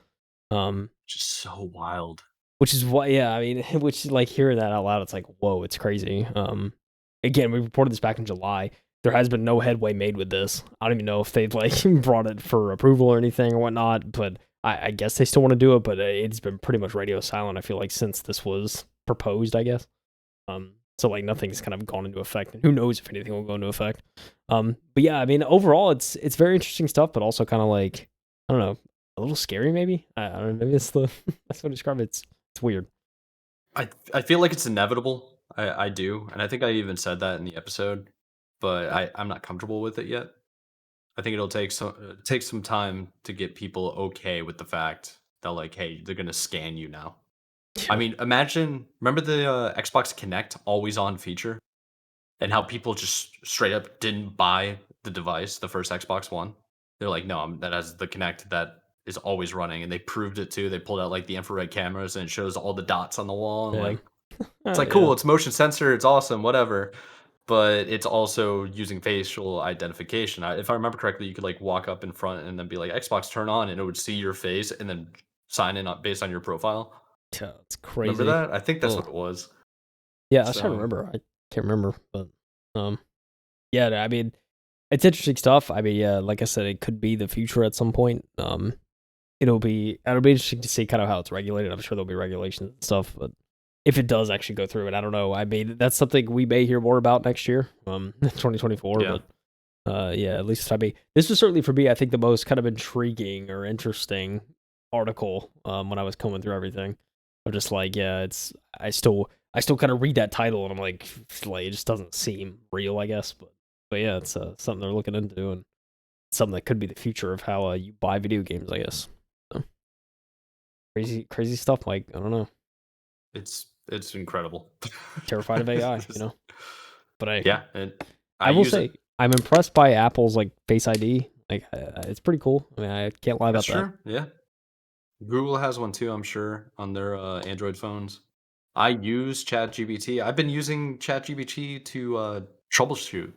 Just so wild. Which is why, yeah, I mean, which like hearing that out loud, it's like, whoa, it's crazy. Again, we reported this back in July. There has been no headway made with this. I don't even know if they've like brought it for approval or anything or whatnot, but I guess they still want to do it. But it's been pretty much radio silent. I feel like since this was proposed, I guess. So like nothing's kind of gone into effect, and who knows if anything will go into effect. But yeah, I mean, overall, it's very interesting stuff, but also kind of like I don't know, a little scary maybe. I don't know, maybe that's the that's what I describe it. It's weird. I feel like it's inevitable. I do, and I think I even said that in the episode, but I'm not comfortable with it yet. I think it'll take some time to get people okay with the fact that like, hey, they're gonna scan you now. I Yeah. mean, remember the Xbox Connect always on feature, and how people just straight up didn't buy the device, the first Xbox One. They're like, no, that has the Connect that is always running, and they proved it too. They pulled out like the infrared cameras, and it shows all the dots on the wall, and Yeah. like it's like Yeah. cool, it's motion sensor, it's awesome, whatever. But it's also using facial identification. If I remember correctly, you could like walk up in front and then be like Xbox turn on, and it would see your face and then sign in based on your profile. Yeah, it's Remember crazy. that? I think that's Oh. what it was. Yeah, I was trying to So remember. I can't remember, but um, yeah. I mean, it's interesting stuff. I mean, yeah, like I said, it could be the future at some point. It'll be interesting to see kind of how it's regulated. I'm sure there'll be regulations and stuff, but if it does actually go through, and I don't know. I mean, that's something we may hear more about next year, 2024. yeah. But yeah, at least I mean, this was certainly for me. I think the most kind of intriguing or interesting article when I was combing through everything. I'm just like, yeah, it's I still kind of read that title and I'm like it just doesn't seem real, I guess. But yeah, it's something they're looking into and something that could be the future of how you buy video games, I guess. So, crazy stuff, Mike. I don't know. It's incredible. Terrified of AI, Just But yeah, and I I will use it. say I'm impressed by Apple's like Face ID. Like it's pretty cool. I mean, I can't lie That's about that. true. Yeah. Google has one too, I'm sure, on their Android phones. I use ChatGPT. I've been using ChatGPT to troubleshoot.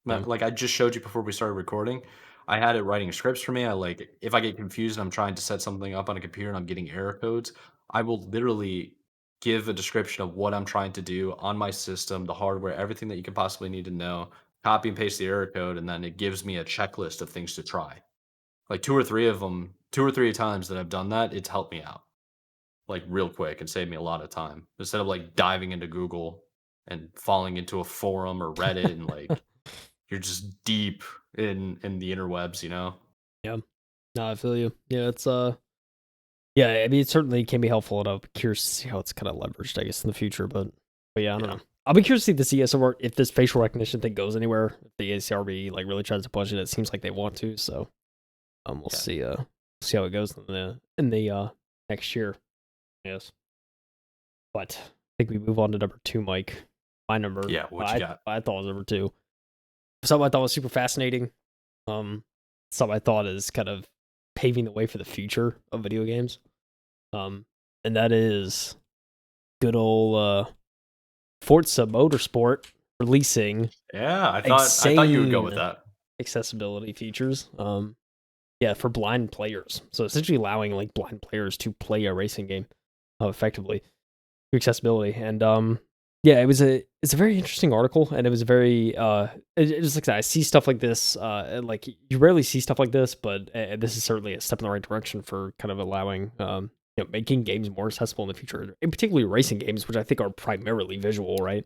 Yeah, Like I just showed you before we started recording. I had it writing scripts for me. I like if I get confused and I'm trying to set something up on a computer and I'm getting error codes, I will literally give a description of what I'm trying to do on my system, the hardware, everything that you could possibly need to know, copy and paste the error code, and then it gives me a checklist of things to try. Like 2 or 3 of them, 2 or 3 times that I've done that, it's helped me out, like, real quick and saved me a lot of time. Instead of, like, diving into Google and falling into a forum or Reddit and, like, you're just deep in the interwebs, you know? Yeah. No, I feel you. Yeah, it's yeah, I mean, it certainly can be helpful, and I'll be curious to see how it's kind of leveraged, I guess, in the future. But yeah, I don't Yeah, know. I'll be curious to see the CSR if this facial recognition thing goes anywhere. If the ACRB like really tries to push it, it seems like they want to. So we'll yeah. see how it goes in the next year. Yes, but I think we move on to number 2, Mike. My number, Yeah, what you got? I thought was number 2. Something I thought was super fascinating. Um, something I thought is kind of paving the way for the future of video games. And that is good old Forza Motorsport releasing Yeah, I thought you would go with insane that. accessibility features. Yeah, for blind players. So essentially allowing like blind players to play a racing game effectively through accessibility. And yeah, it's a very interesting article, and it was very it's like I see stuff like this like you rarely see stuff like this, but this is certainly a step in the right direction for kind of allowing making games more accessible in the future, in particularly racing games, which I think are primarily visual, right?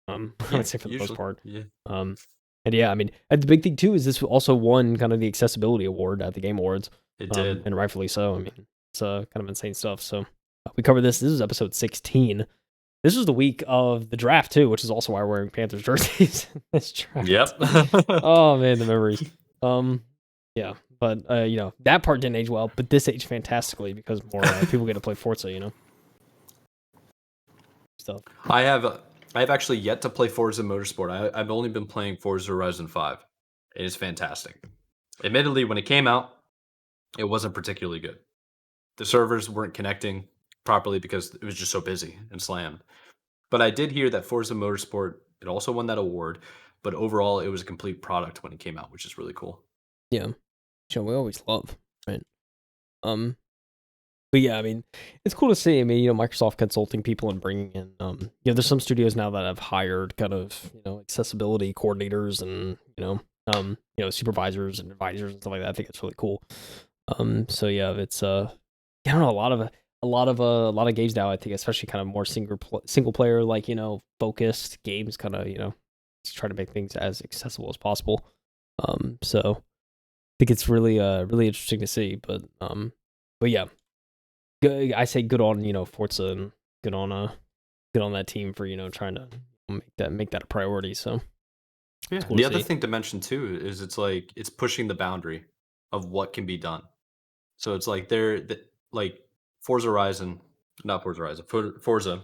I Yeah, would say for the most usually. part. Yeah, And yeah, I mean, and the big thing too is this also won kind of the accessibility award at the Game Awards, it did. and rightfully so. I mean, it's kind of insane stuff. So we covered this. This is episode 16. This was the week of the draft too, which is also why we're wearing Panthers jerseys in this draft. Yep. Oh man, the memories. Yeah, but that part didn't age well, but this aged fantastically because more people get to play Forza, stuff. I have actually yet to play Forza Motorsport. I've only been playing Forza Horizon 5. It is fantastic. Admittedly, when it came out, it wasn't particularly good. The servers weren't connecting properly because it was just so busy and slammed. But I did hear that Forza Motorsport, it also won that award, but overall it was a complete product when it came out, which is really cool. Yeah, we always love, right? Um, but yeah, I mean, it's cool to see. I mean, Microsoft consulting people and bringing in, there's some studios now that have hired kind of, accessibility coordinators and, supervisors and advisors and stuff like that. I think it's really cool. So yeah, it's, I don't know, a lot of games now, I think, especially kind of more single player, like, focused games, kind of, just try to make things as accessible as possible. So I think it's really, really interesting to see, but yeah. I say good on Forza and good on that team for trying to make that a priority. So Yeah. it's cool The to other see. thing to mention too is it's like it's pushing the boundary of what can be done. So it's like like Forza Horizon, not Forza Horizon, Forza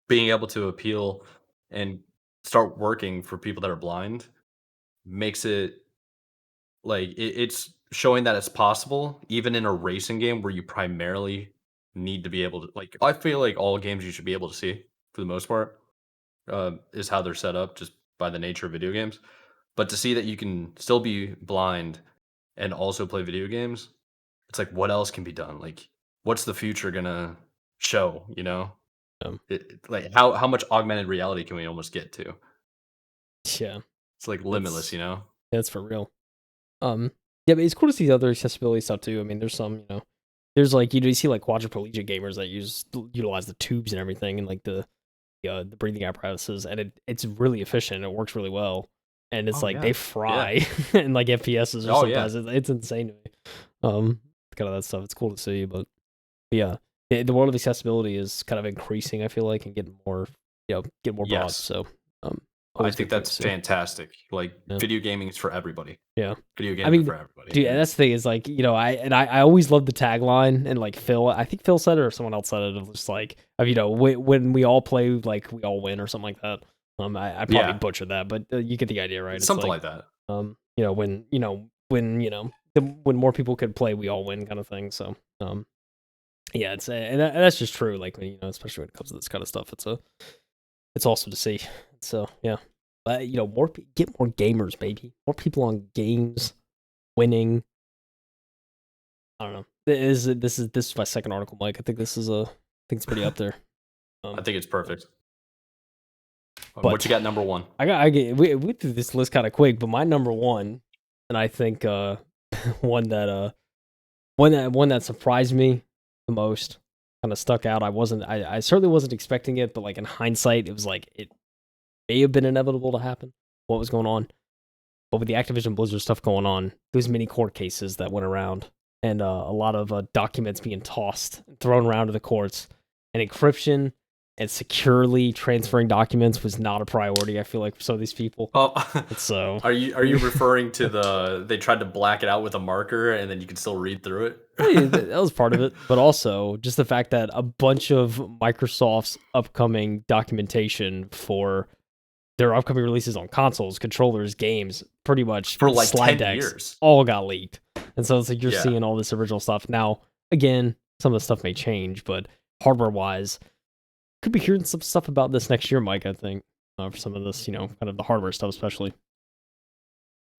being able to appeal and start working for people that are blind makes it like it's showing that it's possible even in a racing game where you primarily need to be able to like I feel like all games you should be able to see for the most part is how they're set up just by the nature of video games. But to see that you can still be blind and also play video games, it's like what else can be done? Like what's the future gonna show, you know? Um, Like how much augmented reality can we almost get to? yeah, It's like limitless, that's you know? that's for real. Um, yeah, but it's cool to see the other accessibility stuff too. I mean, there's some there's like you see like quadriplegic gamers that utilize the tubes and everything and like the breathing apparatuses, and it's really efficient. It works really well, and it's Oh like yeah. they Yeah. fry and like FPSs or Oh yeah. sometimes it's insane to me. Kind of that stuff. It's cool to see, but yeah, the world of accessibility is kind of increasing. I feel like and getting more, get more broad. Yes. So, I always think good for it that's to see. fantastic. Like Yeah, video gaming is for everybody. yeah. Video I games are mean, for everybody. dude, and And that's the thing is like I always love the tagline and like Phil. I think Phil said it or someone else said it. Of just like of when we all play like we all win or something like that. I probably yeah, butchered that, but you get the idea, right? It's something like like that. when more people could play, we all win kind of thing. So yeah, and that's just true. Like when especially when it comes to this kind of stuff, it's awesome to see. So yeah, but get more gamers, baby. More people on games, winning. I don't know. This is my second article, Mike. I think this is I think it's pretty up there. I Um, think it's yeah. perfect. What But you got number one? we went through this list kind of quick, but my number one, and I think one that one that surprised me the most, kind of stuck out. I certainly wasn't expecting it, but like in hindsight, it was like it may have been inevitable to happen. What was going on? But with the Activision Blizzard stuff going on, there's many court cases that went around, and a lot of documents being tossed, and thrown around to the courts, and encryption and securely transferring documents was not a priority. I feel like for some of these people. Oh, So are you referring to they tried to black it out with a marker and then you can still read through it? yeah, that was part of it, but also just the fact that a bunch of Microsoft's upcoming documentation for their upcoming releases on consoles, controllers, games, pretty much For like slide 10 decks, years. all got leaked. And so it's like you're Yeah. seeing all this original stuff. Now, again, some of the stuff may change, but hardware-wise, could be hearing some stuff about this next year, Mike, I think, for some of this, kind of the hardware stuff especially.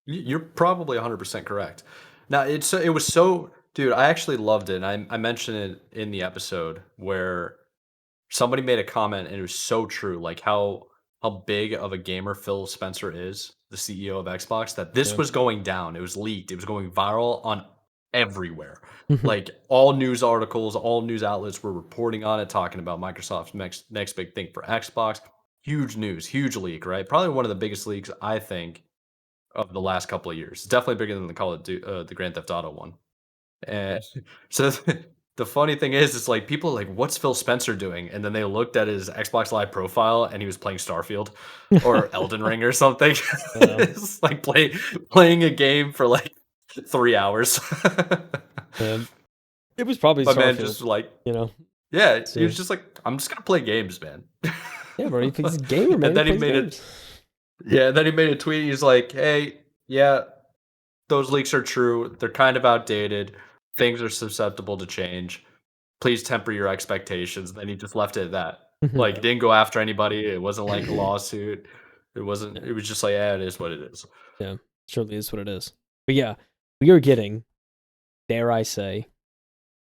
You're probably 100% correct. Now, it was so, dude, I actually loved it. And I mentioned it in the episode where somebody made a comment and it was so true, like how big of a gamer Phil Spencer is, the CEO of Xbox, that this Yeah. was going down. It was leaked. It was going viral on everywhere. Like all news articles, all news outlets were reporting on it, talking about Microsoft's next big thing for Xbox. Huge news, huge leak, right? Probably one of the biggest leaks I think of the last couple of years. Definitely bigger than the Grand Theft Auto one. And so the funny thing is, it's like people are like, "What's Phil Spencer doing?" And then they looked at his Xbox Live profile, and he was playing Starfield or Elden Ring or something. Yeah. It's like playing a game for like 3 hours. It was probably My man Starfield, just like, you know. yeah, he So, was just like, "I'm just gonna play games, man." yeah, bro, he's a gamer, man. And He then he plays made it. games. Yeah, and then he made a tweet. He's like, "Hey, yeah, those leaks are true. They're kind of outdated. Things are susceptible to change. Please temper your expectations." Then he just left it at that. Like, Yeah. didn't go after anybody. It wasn't like a lawsuit. It wasn't. Yeah. It was just like, yeah, it is what it is. Yeah, surely is what it is. But yeah, we are getting, dare I say,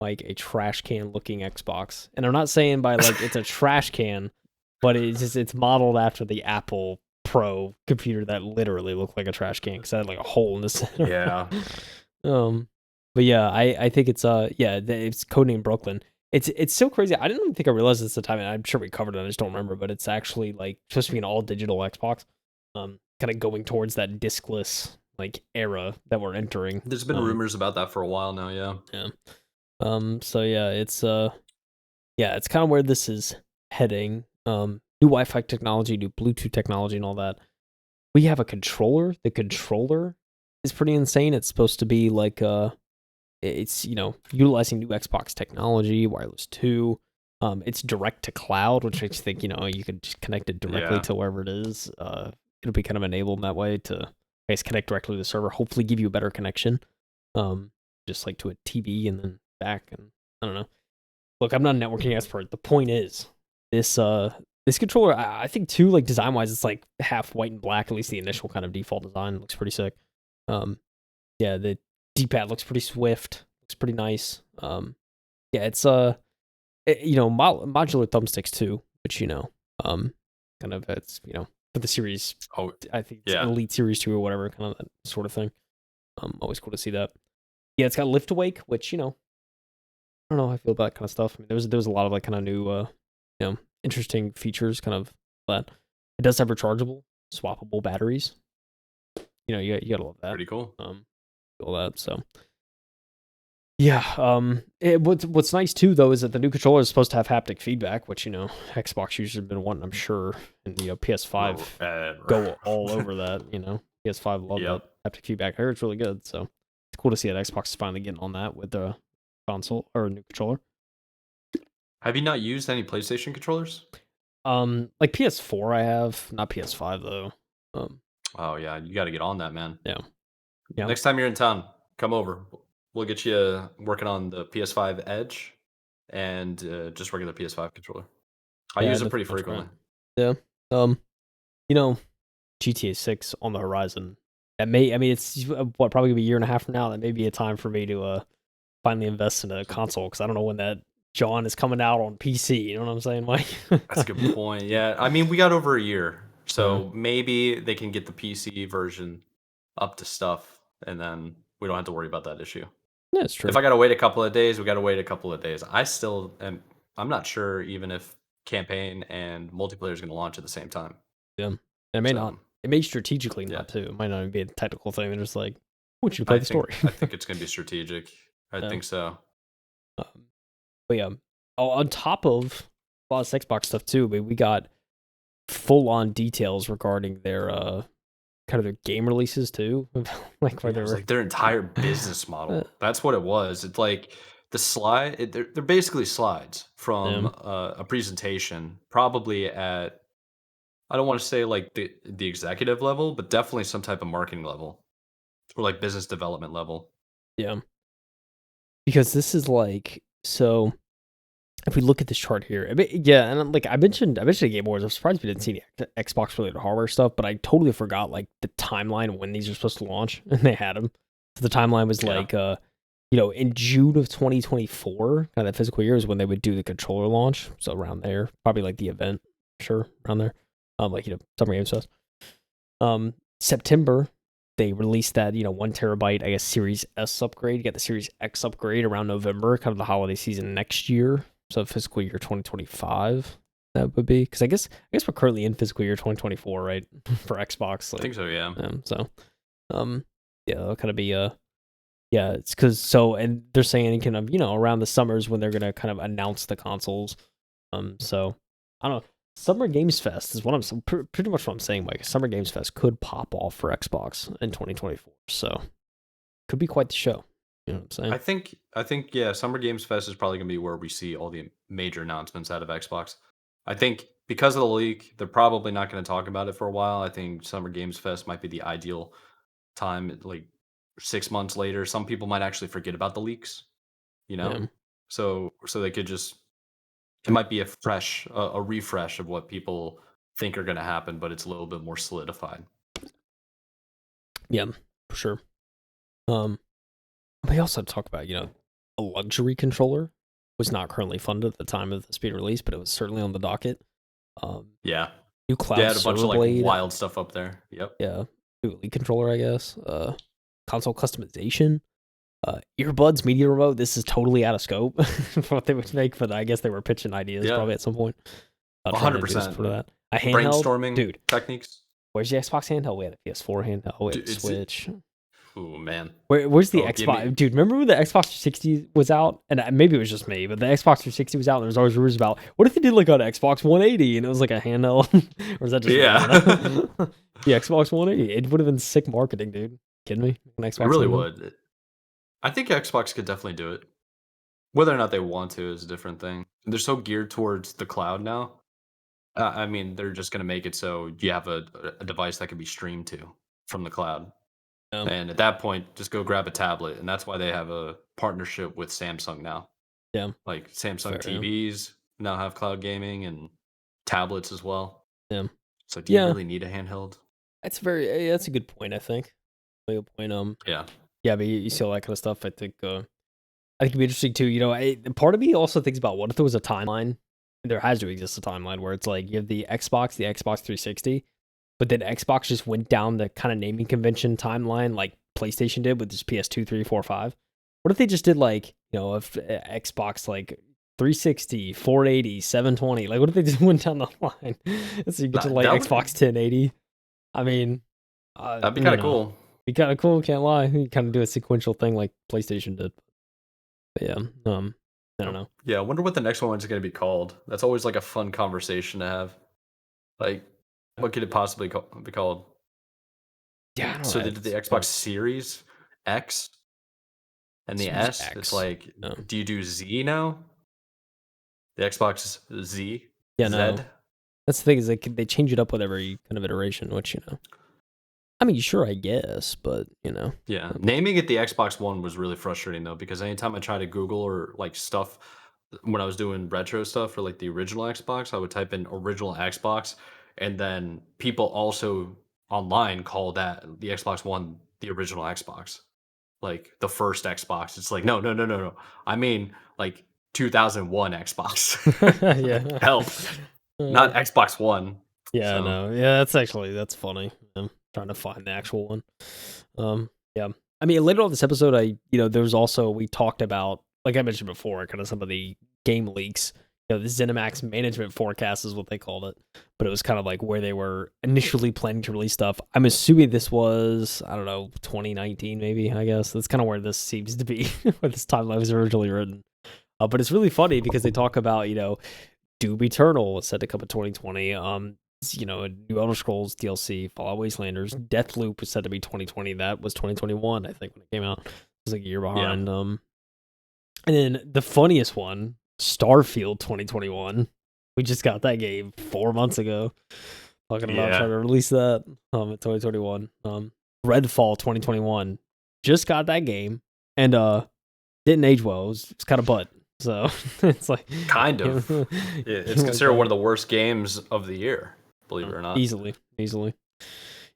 like a trash can looking Xbox. And I'm not saying by like it's a trash can, but it's modeled after the Apple Pro computer that literally looked like a trash can because it had like a hole in the center. Yeah. um, but yeah, I think it's it's codenamed Brooklyn. It's so crazy. I didn't even think I realized this at the time, and I'm sure we covered it. I just don't remember. But it's actually like supposed to be an all digital Xbox. Kind of going towards that diskless like era that we're entering. There's been rumors about that for a while now. Yeah. Yeah. So yeah, it's kind of where this is heading. New Wi-Fi technology, new Bluetooth technology, and all that. We have a controller. The controller is pretty insane. It's supposed to be like it's utilizing new Xbox technology, wireless 2. It's direct to cloud, which makes you think you could just connect it directly Yeah. to wherever it is. It'll be kind of enabled in that way to, I guess, connect directly to the server. Hopefully, give you a better connection. Just like to a TV and then back, and I don't know. Look, I'm not a networking expert. The point is, this controller, I think too, like design wise, it's like half white and black. At least the initial kind of default design looks pretty sick. Yeah, the D-pad looks pretty swift. Looks pretty nice. Yeah, it's modular thumbsticks too, which kind of it's for the series. Oh, I think it's yeah. Elite Series 2 or whatever, kind of that sort of thing. Always cool to see that. Yeah, it's got lift awake, which I don't know how I feel about that kind of stuff. I mean, there was a lot of like kind of new interesting features, kind of that. It does have rechargeable, swappable batteries. You gotta love that. Pretty cool. All that. So yeah. What's nice too though is that the new controller is supposed to have haptic feedback, which Xbox users have been wanting, I'm sure, and PS5 go all over that. PS5 love that haptic feedback. I heard it's really good, so it's cool to see that Xbox is finally getting on that with the console or a new controller. Have you not used any PlayStation controllers? Like PS4, I have, not PS5 though. Oh yeah, you got to get on that, man. Yeah. Next time you're in town, come over. We'll get you working on the PS5 Edge and just regular PS5 controller. I use them pretty frequently. Yeah. GTA 6 on the horizon. It's probably gonna be a year and a half from now. That may be a time for me to finally invest in a console because I don't know when that John is coming out on PC. You know what I'm saying, Mike? That's a good point. Yeah, I mean, we got over a year So maybe they can get the PC version up to stuff, and then we don't have to worry about that issue. Yeah, it's true. If I gotta wait a couple of days, we gotta wait a couple of days. I still am. I'm not sure even if campaign and multiplayer is going to launch at the same time. Yeah. And it may not. So It may strategically yeah, not too. It might not even be a technical thing. They're just like, I want you to play I the think story. I think it's going to be strategic. I Yeah. think so. But yeah, on top of a lot of Xbox stuff too, but we got full on details regarding their kind of their game releases too, like where Yeah, they it was were. like their entire business Uh, model. That's what it was. It's like the slide. They're basically slides from yeah, a presentation, probably at, I don't want to say like the executive level, but definitely some type of marketing level or like business development level. yeah, because this is like so. If we look at this chart here, yeah, and like I mentioned Game Awards. I'm surprised we didn't see any Xbox related hardware stuff, but I totally forgot like the timeline of when these are supposed to launch, and they had them. So the timeline was Yeah. like, in June of 2024, kind of that physical year is when they would do the controller launch. So around there, probably like the event, sure, around there, like Summer Games Fest. September they released that 1 terabyte, I guess, Series S upgrade. You got the Series X upgrade around November, kind of the holiday season next year. So fiscal year 2025, that would be, because I guess we're currently in fiscal year 2024, right? For Xbox, I think so. Yeah. so yeah, that'll kind of be yeah, it's because and they're saying kind of around the summers when they're gonna kind of announce the consoles. So I don't know. Summer Games Fest is what I'm pretty much what I'm saying, Mike. Summer Games Fest could pop off for Xbox in 2024, so could be quite the show. You know what I'm saying? I think yeah, Summer Games Fest is probably gonna be where we see all the major announcements out of Xbox. I think because of the leak, they're probably not gonna talk about it for a while. I think Summer Games Fest might be the ideal time, like 6 months later. Some people might actually forget about the leaks, you know? Yeah, So they could just, it might be a refresh of what people think are gonna happen, but it's a little bit more solidified. yeah, for sure. Um, we also talk about a luxury controller was not currently funded at the time of the speed release, but it was certainly on the docket. Um, Yeah. New They cloud had a bunch server of like blade. wild stuff up there. Yep. Yeah, new Elite controller, I guess. Console customization. Earbuds, media remote. This is totally out of scope for what they would make, but I guess they were pitching ideas Yeah. probably at some point. Trying to do 100%. for that. A handheld, Brainstorming dude. techniques. Where's the Xbox handheld? We had a PS4 handheld. We had Dude, a Switch. oh man. Where's the Oh, give Xbox? me. Dude, remember when the Xbox 360 was out? And maybe it was just me, but the Xbox 360 was out, and there was always rumors about what if they did like an Xbox 180 and it was like a handheld? Or is that just me? Yeah. The Xbox 180. It would have been sick marketing, dude. Kidding me? An It Xbox really handheld? would. I think Xbox could definitely do it. Whether or not they want to is a different thing. They're so geared towards the cloud now. I mean, they're just going to make it so you have a device that can be streamed to from the cloud. Yeah. And at that point, just go grab a tablet. And that's why they have a partnership with Samsung now. Yeah. Like Samsung Fair, yeah. TVs now have cloud gaming and tablets as well. Yeah. So do you Yeah. really need a handheld? That's a good point, I think. A good point. Yeah. Yeah, but you see all that kind of stuff. I think it'd be interesting too. Part of me also thinks about what if there was a timeline. There has to exist a timeline where it's like you have the Xbox 360, but then Xbox just went down the kind of naming convention timeline like PlayStation did with this PS2, 3, 4, 5. What if they just did like if Xbox like 360, 480, 720? Like what if they just went down the line? So you get to like That Xbox would, 1080. I mean, that'd be kind of cool. Be kind of cool. Can't lie. You kind of do a sequential thing like PlayStation did. But yeah, I don't know. Yeah, I wonder what the next one's going to be called. That's always like a fun conversation to have. Like, what could it possibly be called? Yeah, I don't So know. they did the Xbox Series X and the Series S. X. It's like, No. do you do Z now? The Xbox Z? Yeah, Z? no. That's the thing is they change it up with every kind of iteration, which I mean, sure, I guess, but Yeah. Naming it the Xbox One was really frustrating though, because anytime I try to Google or like stuff when I was doing retro stuff for like the original Xbox, I would type in original Xbox, and then people also online call that the Xbox One the original Xbox. Like the first Xbox. It's like, no, no, no, no, no. I mean like 2001 Xbox. yeah. Help. Not Xbox One. Yeah, So no. Yeah, that's funny. I'm trying to find the actual one. Yeah. I mean, later on this episode, there's also we talked about, like I mentioned before, kind of some of the game leaks. The ZeniMax management forecast is what they called it, but it was kind of like where they were initially planning to release stuff. I'm assuming this was, I don't know, 2019 maybe. I guess that's kind of where this seems to be, where this timeline was originally written. But it's really funny because they talk about Doom Eternal was set to come in 2020. A new Elder Scrolls DLC, Fallout Wastelanders, Deathloop was said to be 2020. That was 2021, I think, when it came out. It was like a year yeah, behind. And then the funniest one, Starfield 2021. We just got that game 4 months ago. Talking about yeah. trying to release that in 2021. Redfall 2021. Just got that game and didn't age well. It's kind of butt. So it's like Kind of. It's considered one of the worst games of the year, believe it or not. Easily.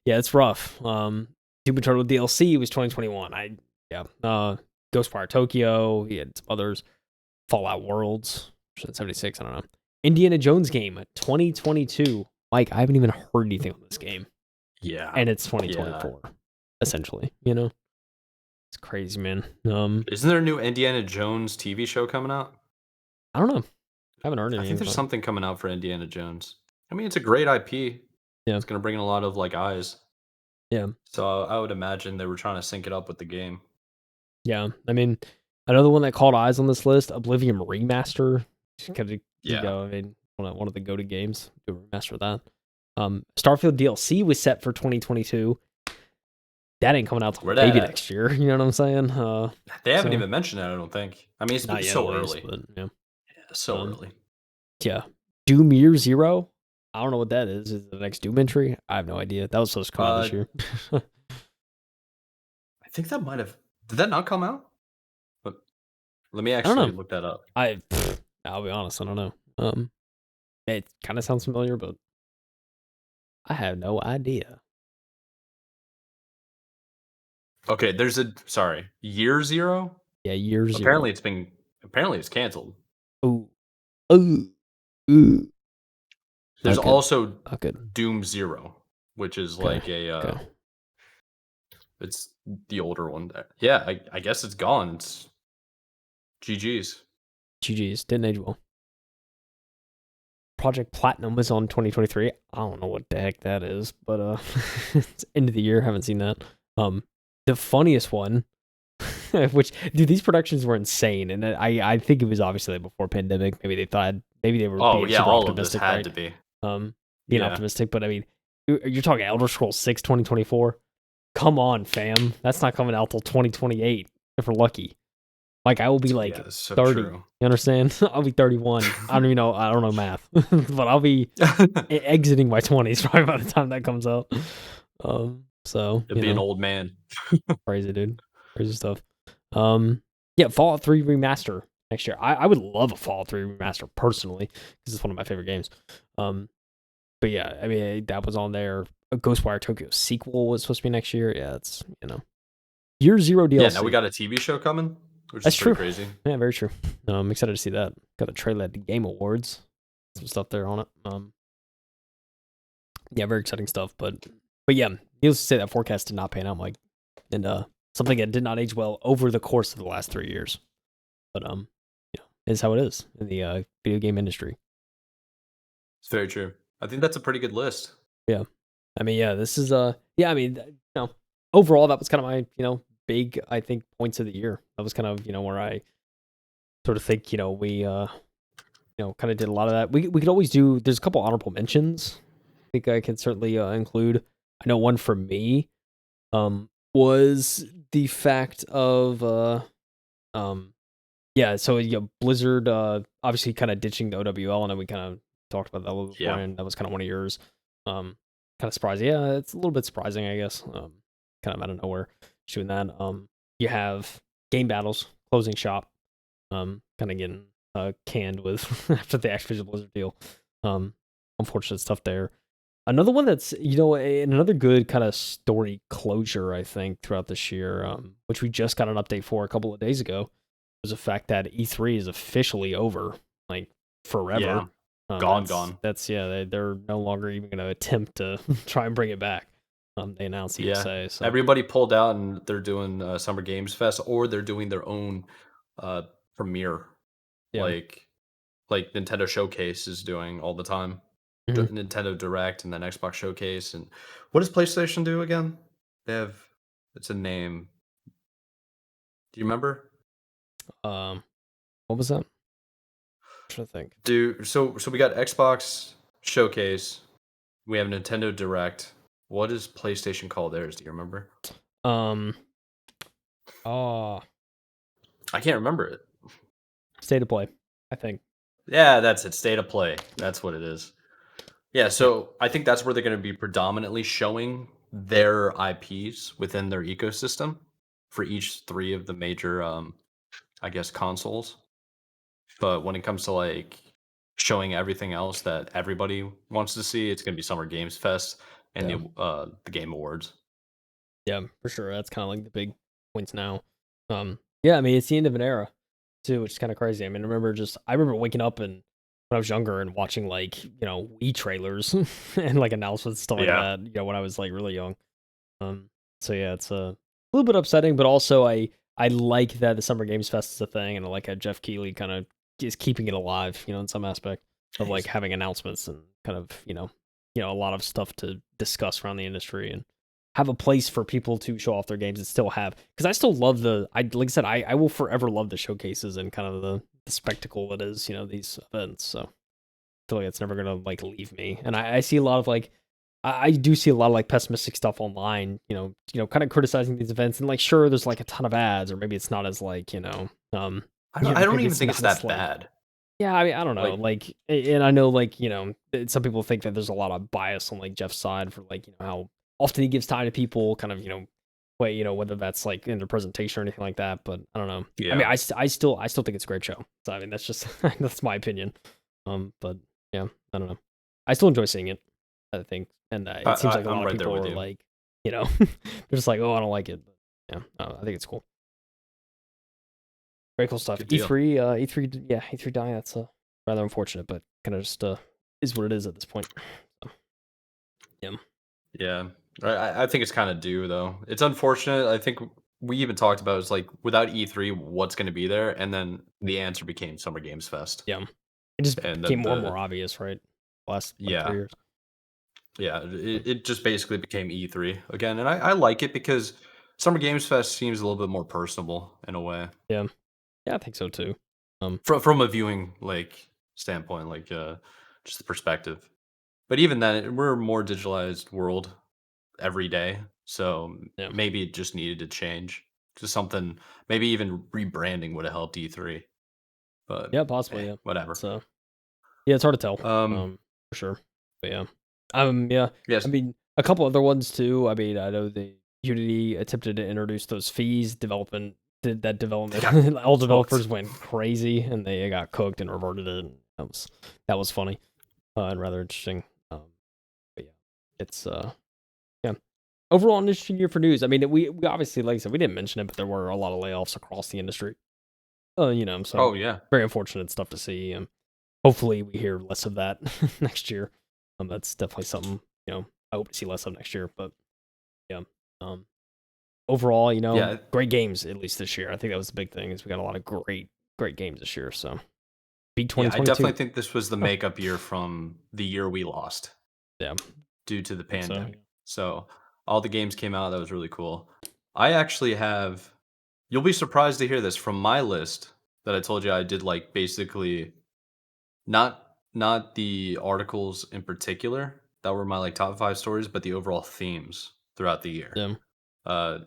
Yeah, it's rough. Doom Eternal DLC was 2021. Ghostwire Tokyo. He had some others. Fallout Worlds, 76. I don't know. Indiana Jones game 2022. Mike, I haven't even heard anything on this game, Yeah, and it's 2024. Essentially, it's crazy, man. Isn't there a new Indiana Jones TV show coming out? I don't know. I haven't heard I anything. think there's something coming out for Indiana Jones. I mean, it's a great IP. Yeah. It's gonna bring in a lot of eyes. Yeah. So I would imagine they were trying to sync it up with the game. Yeah. I mean, another one that caught eyes on this list, Oblivion Remaster. Kind of, I mean, one of the go-to games. Do a remaster of that. Starfield DLC was set for 2022. That ain't coming out till maybe next year. You know what I'm saying? They haven't even mentioned that, I don't think. I mean, it's so early. But, yeah, so early. Yeah. Doom Year Zero. I don't know what that is. Is it the next Doom entry? I have no idea. That was supposed to come out this year. I think that might have. Did that not come out? But let me actually look that up. I'll be honest. I don't know. It kind of sounds familiar, but I have no idea. Okay, there's Year Zero? Yeah, Year Zero. Apparently it's canceled. Ooh. There's also Doom Zero, which is it's the older one. Yeah, I guess it's gone. It's GG's. Didn't age well. Project Platinum was on 2023. I don't know what the heck that is, but it's end of the year. Haven't seen that. The funniest one, which these productions were insane, and I think it was obviously before pandemic. Maybe they were all optimistic, of this had to be being optimistic. But I mean, you're talking Elder Scrolls 6 2024. Come on, fam, that's not coming out till 2028 if we're lucky. I will be 30. True. You understand? I'll be 31. I don't even know. I don't know math, but I'll be exiting my 20s probably by the time that comes out. So you'll be an old man. Crazy, dude. Crazy stuff. Yeah, Fallout 3 remaster next year. I would love a Fallout 3 remaster personally because it's one of my favorite games. But yeah, I mean that was on there. A Ghostwire Tokyo sequel was supposed to be next year. Yeah, it's Year Zero DLC. Yeah, now we got a TV show coming. Which is true. Crazy. Yeah, very true. I'm excited to see that. Got a trailer at the Game Awards. Some stuff there on it. Yeah, very exciting stuff. But yeah, needless to say that forecast did not pan out, Mike. And something that did not age well over the course of the last 3 years. But is how it is in the video game industry. It's very true. I think that's a pretty good list. Yeah. I mean, yeah, this is I mean, overall that was kind of my, big, I think, points of the year. That was kind of, where I sort of think, we, kind of did a lot of that. We could always do, there's a couple honorable mentions. I think I can certainly include. I know one for me was the fact of, so Blizzard obviously kind of ditching the OWL, and then we kind of talked about that a little before, and that was kind of one of yours. Kind of surprising. Yeah, it's a little bit surprising, I guess. Kind of out of nowhere. Doing that. You have Game Battles closing shop, kind of getting canned with after the Activision Blizzard deal. Unfortunate stuff there. Another one that's another good kind of story closure, I think, throughout this year, which we just got an update for a couple of days ago, was the fact that E3 is officially over, forever. Gone. They're no longer even going to attempt to try and bring it back. They announced Yeah. ESA, so Everybody pulled out and they're doing Summer Games Fest, or they're doing their own uh premiere, yeah. like Nintendo Showcase is doing all the time. Hmm. Nintendo Direct and then Xbox Showcase. And what does PlayStation do again? They have, it's a name. Do you remember? Um, what was that? I'm trying to think. So we got Xbox Showcase. We have Nintendo Direct. What is PlayStation call theirs? Do you remember? Um, oh, I can't remember it. State of Play, I think. Yeah, that's it. State of Play. That's what it is. Yeah, Yeah, so I think that's where they're going to be predominantly showing their IPs within their ecosystem for each three of the major, I guess, consoles. But when it comes to like showing everything else that everybody wants to see, it's going to be Summer Games Fest and yeah, the Game Awards. yeah, for sure. That's kind of like the big points now. Yeah, I mean it's the end of an era too, which is kind of crazy. I mean, I remember waking up and when I was younger and watching like Wii trailers and like announcements and stuff like Yeah. that. When I was like really young. Um, so yeah, it's a little bit upsetting, but also I like that the Summer Games Fest is a thing, and I like how Jeff Keighley kind of is keeping it alive, in some aspect of like He's- having announcements and kind of a lot of stuff to discuss around the industry and have a place for people to show off their games and still have because I still love like I said I will forever love the showcases and kind of the spectacle that is these events. So I feel like it's never gonna like leave me, and I see a lot of like I do see a lot of like pessimistic stuff online, kind of criticizing these events and like sure there's like a ton of ads or maybe it's not as like, I don't maybe even it's think it's not as that like bad. yeah, I mean I don't know, Like, like and I know like, some people think that there's a lot of bias on like Jeff's side for like, how often he gives time to people kind of, way, whether that's like in their presentation or anything like that, but I don't know. I mean, yeah. I still think it's a great show. So I mean, that's just that's my opinion. But yeah, I don't know. I still enjoy seeing it. I think, and it seems like a I'm lot of right there people with are you. like, they're just like, oh, I don't like it. But yeah, I think it's cool. Very cool stuff. Good deal. E3, E3, yeah, E3 dying. That's rather unfortunate, but kind of just is what it is at this point. So, yeah, Yeah. I think it's kind of due though. It's unfortunate. I think we even talked about it's like without E3, what's going to be there, and then the answer became Summer Games Fest, yeah. It just and became more and the more obvious, right? Last like yeah 3 years. it just basically became E3 again, and I like it because Summer Games Fest seems a little bit more personable in a way Yeah, yeah, I think so too. from a viewing like standpoint, like just the perspective. But even then, we're a more digitalized world every day. So Yeah, maybe it just needed to change to something. Maybe even rebranding would have helped E3. But yeah, possibly. Yeah, whatever. it's yeah, it's hard to tell. Um, For sure. But yeah, yeah. I yes. mean, a couple other ones too. I mean, I know the Unity attempted to introduce those fees. Development did that They got development. All cooked. developers went crazy and they got cooked and reverted it. And that was funny and rather interesting. But yeah, it's yeah. Overall, an interesting year for news. I mean, we obviously, like I said, we didn't mention it, but there were a lot of layoffs across the industry. So Oh yeah. very unfortunate stuff to see. Hopefully, we hear less of that next year. That's definitely something I hope to see less of next year. But yeah, um, overall, Yeah. great games at least this year. I think that was the big thing is we got a lot of great games this year. So beat Yeah. I 2022. definitely think this was the makeup year from the year we lost Yeah, due to the I think so. pandemic. So all the games came out. That was really cool. I actually have. You'll be surprised to hear this from my list that I told you I did like basically not the articles in particular that were my, like, top 5 stories, but the overall themes throughout the year. Yeah. Uh,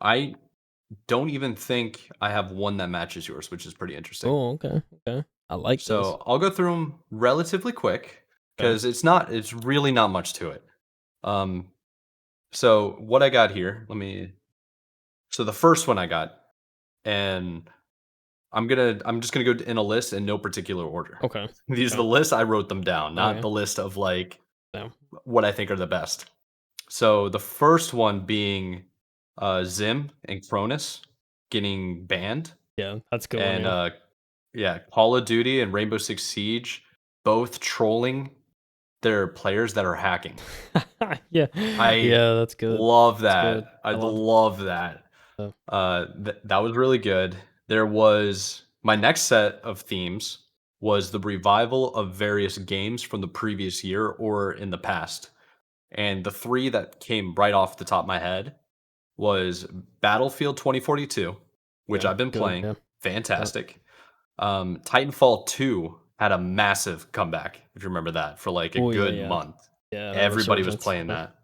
I don't even think I have one that matches yours, which is pretty interesting. Oh, okay, okay. I like this. So, I'll go through them relatively quick Okay, because it's really not much to it. Um, so what I got here, let me so the first one I got, and I'm just gonna go in a list in no particular order. okay, These are the okay. lists, I wrote them down, Oh not yeah. the list of, like, Yeah. what I think are the best. So the first one being Zim and Cronus getting banned, Yeah, that's a good one. and Yeah. yeah, Call of Duty and Rainbow Six Siege. both trolling their players that are hacking. Yeah. I Yeah, that's good. love That's good. that. I I love love that. that. That was really good. There was my next set of themes was the revival of various games from the previous year or in the past. And the 3 that came right off the top of my head was Battlefield 2042, which Yeah, I've been good, playing. yeah. Yep. Fantastic. Titanfall 2 had a massive comeback, if you remember that, for like a Oh, yeah, good yeah. month. Yeah, that Everybody was resurgence. playing Yep. that.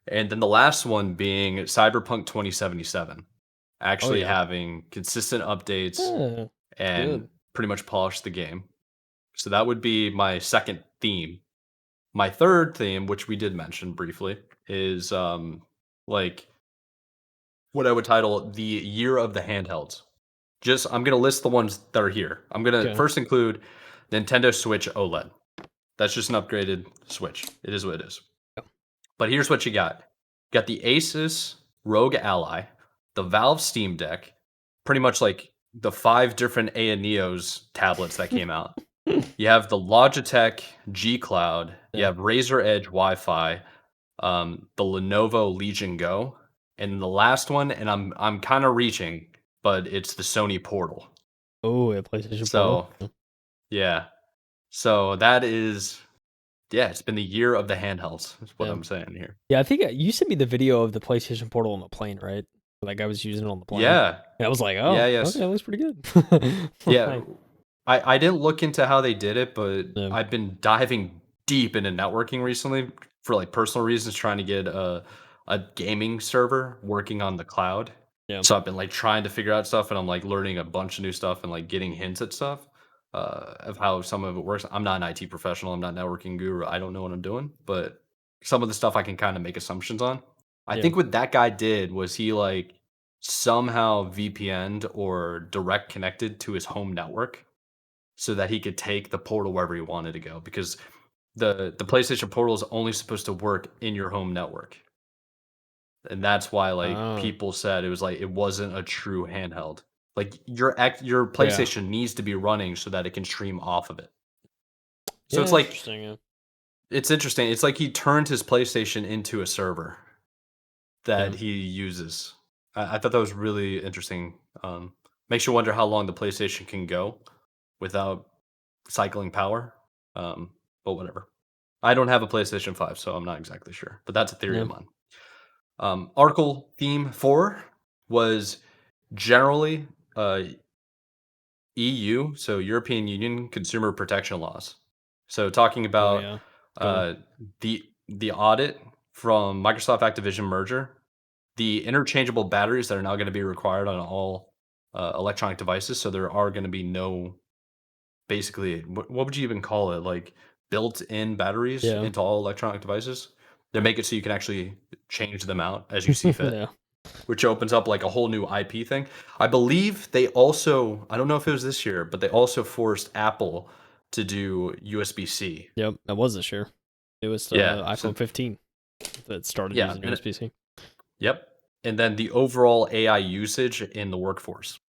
And then the last one being Cyberpunk 2077, Oh, actually yeah. having consistent updates Yeah, it's and good. pretty much polished the game. So that would be my second theme. My third theme, which we did mention briefly, is like what I would title the year of the handhelds. Just I'm gonna list the ones that are here. I'm gonna Okay. first include Nintendo Switch OLED. That's just an upgraded Switch. It is what it is. Yep. But here's what you got. You got the Asus ROG Ally, the Valve Steam Deck, pretty much like the 5 different Neos tablets that came out. You have the Logitech G Cloud, you Yeah. have Razer Edge Wi-Fi, the Lenovo Legion Go, and the last one, and I'm kind of reaching, but it's the Sony Portal. Oh, yeah, PlayStation Portal. So Yeah. yeah, so that is yeah, it's been the year of the handhelds. Is what Yeah. I'm saying here. Yeah, I think you sent me the video of the PlayStation Portal on the plane, right? Like, I was using it on the plane. Yeah, And I was like, yeah, "Oh, okay, yes, that looks pretty good." yeah. Like, I didn't look into how they did it, but yeah. I've been diving deep into networking recently for like personal reasons, trying to get a gaming server working on the cloud. Yeah. So I've been like trying to figure out stuff, and I'm like learning a bunch of new stuff and like getting hints at stuff of how some of it works. I'm not an IT professional. I'm not a networking guru. I don't know what I'm doing, but some of the stuff I can kind of make assumptions on. I Yeah. think what that guy did was he like somehow VPN'd or direct connected to his home network so that he could take the portal wherever he wanted to go because the PlayStation Portal is only supposed to work in your home network. And that's why like Oh, people said it was like it wasn't a true handheld. Like your yeah. PlayStation needs to be running so that it can stream off of it. So Yeah, it's like interesting, yeah. it's interesting. It's like he turned his PlayStation into a server that Yeah. he uses. I thought that was really interesting. Makes you wonder how long the PlayStation can go without cycling power. Um, but whatever. I don't have a PlayStation 5, so I'm not exactly sure. But that's a theory Yeah. of mine. Article theme 4 was generally EU, so European Union consumer protection laws. So talking Oh, about yeah. Good. uh, the audit from Microsoft Activision merger, the interchangeable batteries that are now going to be required on all electronic devices. So there are going to be no basically what would you even call it like built-in batteries Yeah. into all electronic devices. They make it so you can actually change them out as you see fit, Yeah. which opens up like a whole new IP thing. I believe they also, I don't know if it was this year, but they also forced Apple to do USB-C. Yep, that was this year. It was Yeah. the So iPhone 15 that started yeah, using and USB-C. yep. And then the overall AI usage in the workforce.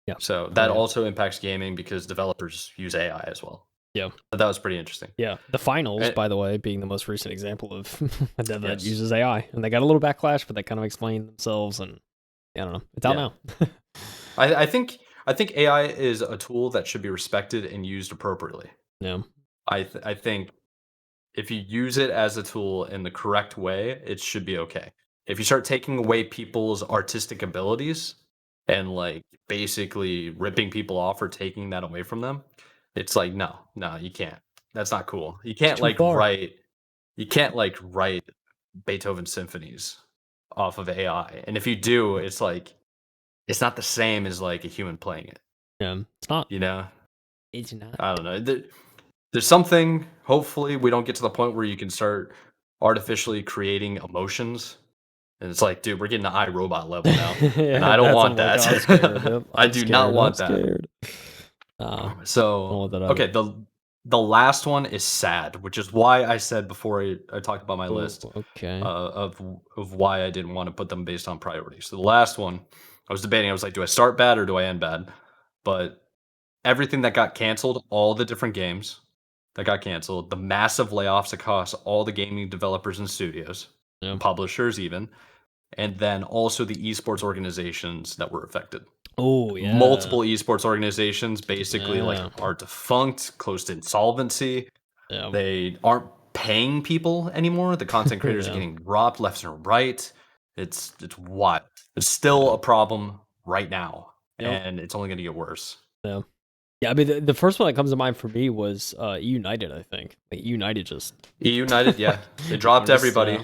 Yeah. So Oh, that yeah. also impacts gaming because developers use AI as well. Yeah. But that was pretty interesting. Yeah. The finals, And, by the way, being the most recent example of that yes. uses AI. And they got a little backlash, but they kind of explained themselves and I don't know. It's out Yeah. now. I think AI is a tool that should be respected and used appropriately. Yeah. I think if you use it as a tool in the correct way, it should be okay. If you start taking away people's artistic abilities and like basically ripping people off or taking that away from them, it's like no, no, you can't. That's not cool. It's too far. You can't like write Beethoven symphonies off of AI. And if you do, it's like it's not the same as like a human playing it, Yeah. It's not. you know? It's not. I don't know. There's something, hopefully, we don't get to the point where you can start artificially creating emotions. And it's like, dude, we're getting to iRobot level now. And Yeah, I don't that's want I'm like, oh, I'm scared. that. Yep. I I'm do not scared. I'm want that. scared. I don't So, want that either. okay, the last one is sad, which is why I said before I talked about my Oh, list okay. of why I didn't want to put them based on priority. So the last one, I was debating. I was like, do I start bad or do I end bad? But everything that got canceled, all the different games that got canceled, the massive layoffs across all the gaming developers and studios, Yeah. publishers even, and then also the esports organizations that were affected. Oh yeah. Multiple esports organizations basically like Yeah. are defunct, close to insolvency. Yeah. They aren't paying people anymore. The content creators are Yeah. getting dropped left and right. It's what? It's still Yeah. a problem right now, Yep. and it's only going to get worse. Yeah. Yeah, I mean, the first one that comes to mind for me was United. I think like United just United, yeah, they they dropped just everybody.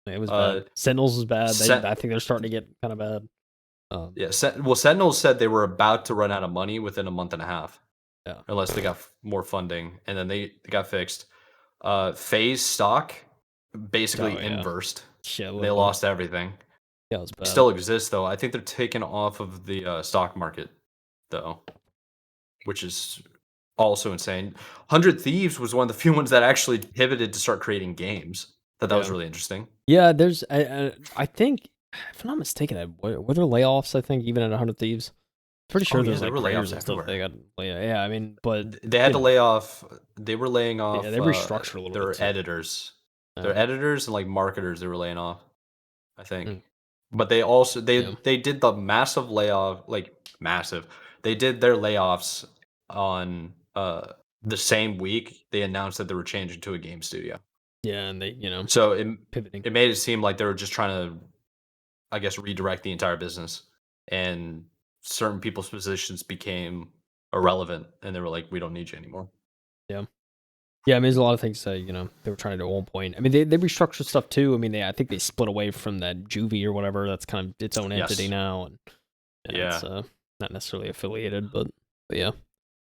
it was Uh, bad. Sentinels was bad. I Set, think they're starting to get kind of bad. Um, yeah, well, Sentinels said they were about to run out of money within a month and a half, yeah. unless they got more funding, and then they got fixed. Phase stock Oh basically yeah. inversed. Shit, They literally. lost everything. Yeah, it was bad. Still exists though. I think they're taken off of the stock market though, which is also insane. 100 Thieves was one of the few ones that actually pivoted to start creating games. That was Yeah. really interesting. Yeah, there's I think if I'm not mistaken, were there layoffs? I think even at 100 Thieves, pretty Oh sure yeah, there's there like were creators layoffs and stuff. everywhere. They got yeah. I mean, but They had you to know, lay off. They were laying yeah, off they restructured a little bit their too. editors, Yeah. their editors and like marketers. They were laying off, I think. Mm, But they also yeah. they did the massive layoff, like massive. They did their layoffs on the same week they announced that they were changing to a game studio. Yeah, and they So pivoting. it made it seem like they were just trying to, I guess, redirect the entire business, and certain people's positions became irrelevant, and they were like, "We don't need you anymore." Yeah. Yeah, I mean, there's a lot of things that they were trying to do at one point. I mean, they restructured stuff too. I mean, I think they split away from that Juvie or whatever. That's kind of its own entity Yes. now, and yeah, it's Yeah. not necessarily affiliated, but yeah.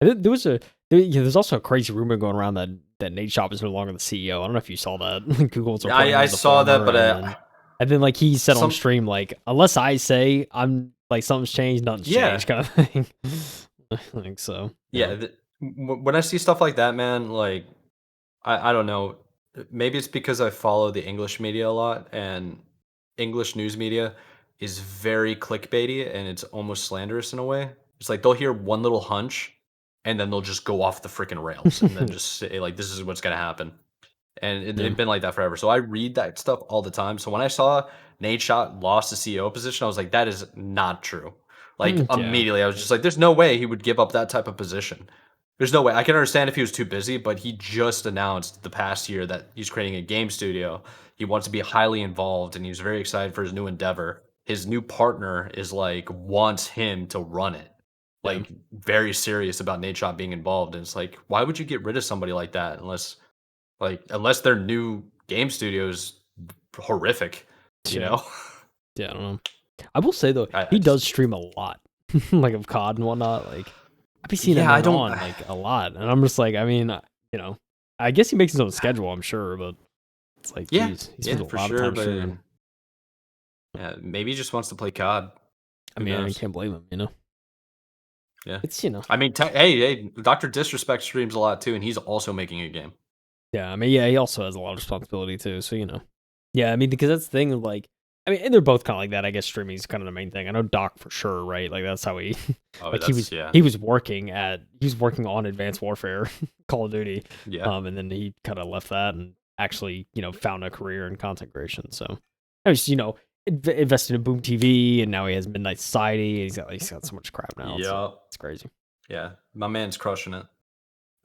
There was there's also a crazy rumor going around that Nate Shop is no longer the CEO. I don't know if you saw that. Google was reporting I he was the saw that, former, but and then like he said on some stream like unless I say I'm like something's changed, nothing's yeah. changed kind of thing. I think so. Yeah. Yeah, when I see stuff like that, man, like I don't know. Maybe it's because I follow the English media a lot, and English news media is very clickbaity and it's almost slanderous in a way. It's like they'll hear one little hunch and then they'll just go off the freaking rails and then just say like this is what's gonna happen. And Yeah. they've been like that forever. So I read that stuff all the time. So when I saw Nate Shot lost the CEO position, I was like, that is not true. Like Yeah. immediately, I was just like, there's no way he would give up that type of position. There's no way. I can understand if he was too busy, but he just announced the past year that he's creating a game studio. He wants to be highly involved and he's very excited for his new endeavor. His new partner is like wants him to run it. Yeah. Like very serious about Nate Shot being involved. And it's like, why would you get rid of somebody like that unless their new game studio is horrific, you Yeah. know? Yeah, I don't know. I will say though, I he just does stream a lot, like of COD and whatnot. Like I've been seeing that yeah, I man don't on like a lot, and I'm just like, I mean, I guess he makes his own schedule, I'm sure, but it's like, yeah, geez, he spends yeah, a for lot of sure, time but streaming. yeah, maybe he just wants to play COD. I Who mean, I knows? can't blame him. Yeah. It's I mean, hey, Dr. Disrespect streams a lot too, and he's also making a game. yeah. I mean, yeah, he also has a lot of responsibility too. So yeah. I mean, because that's the thing. Like, I mean, and they're both kind of like that. I guess streaming is kind of the main thing. I know Doc for sure, right? Like that's how he, Oh, like he was that's yeah. he was working on Advanced Warfare, Call of Duty, Yeah. and then he kind of left that and actually found a career in content creation. So I was invested in Boom TV, and now he has Midnight Society. He's got so much crap now. Yep. It's crazy. Yeah. My man's crushing it.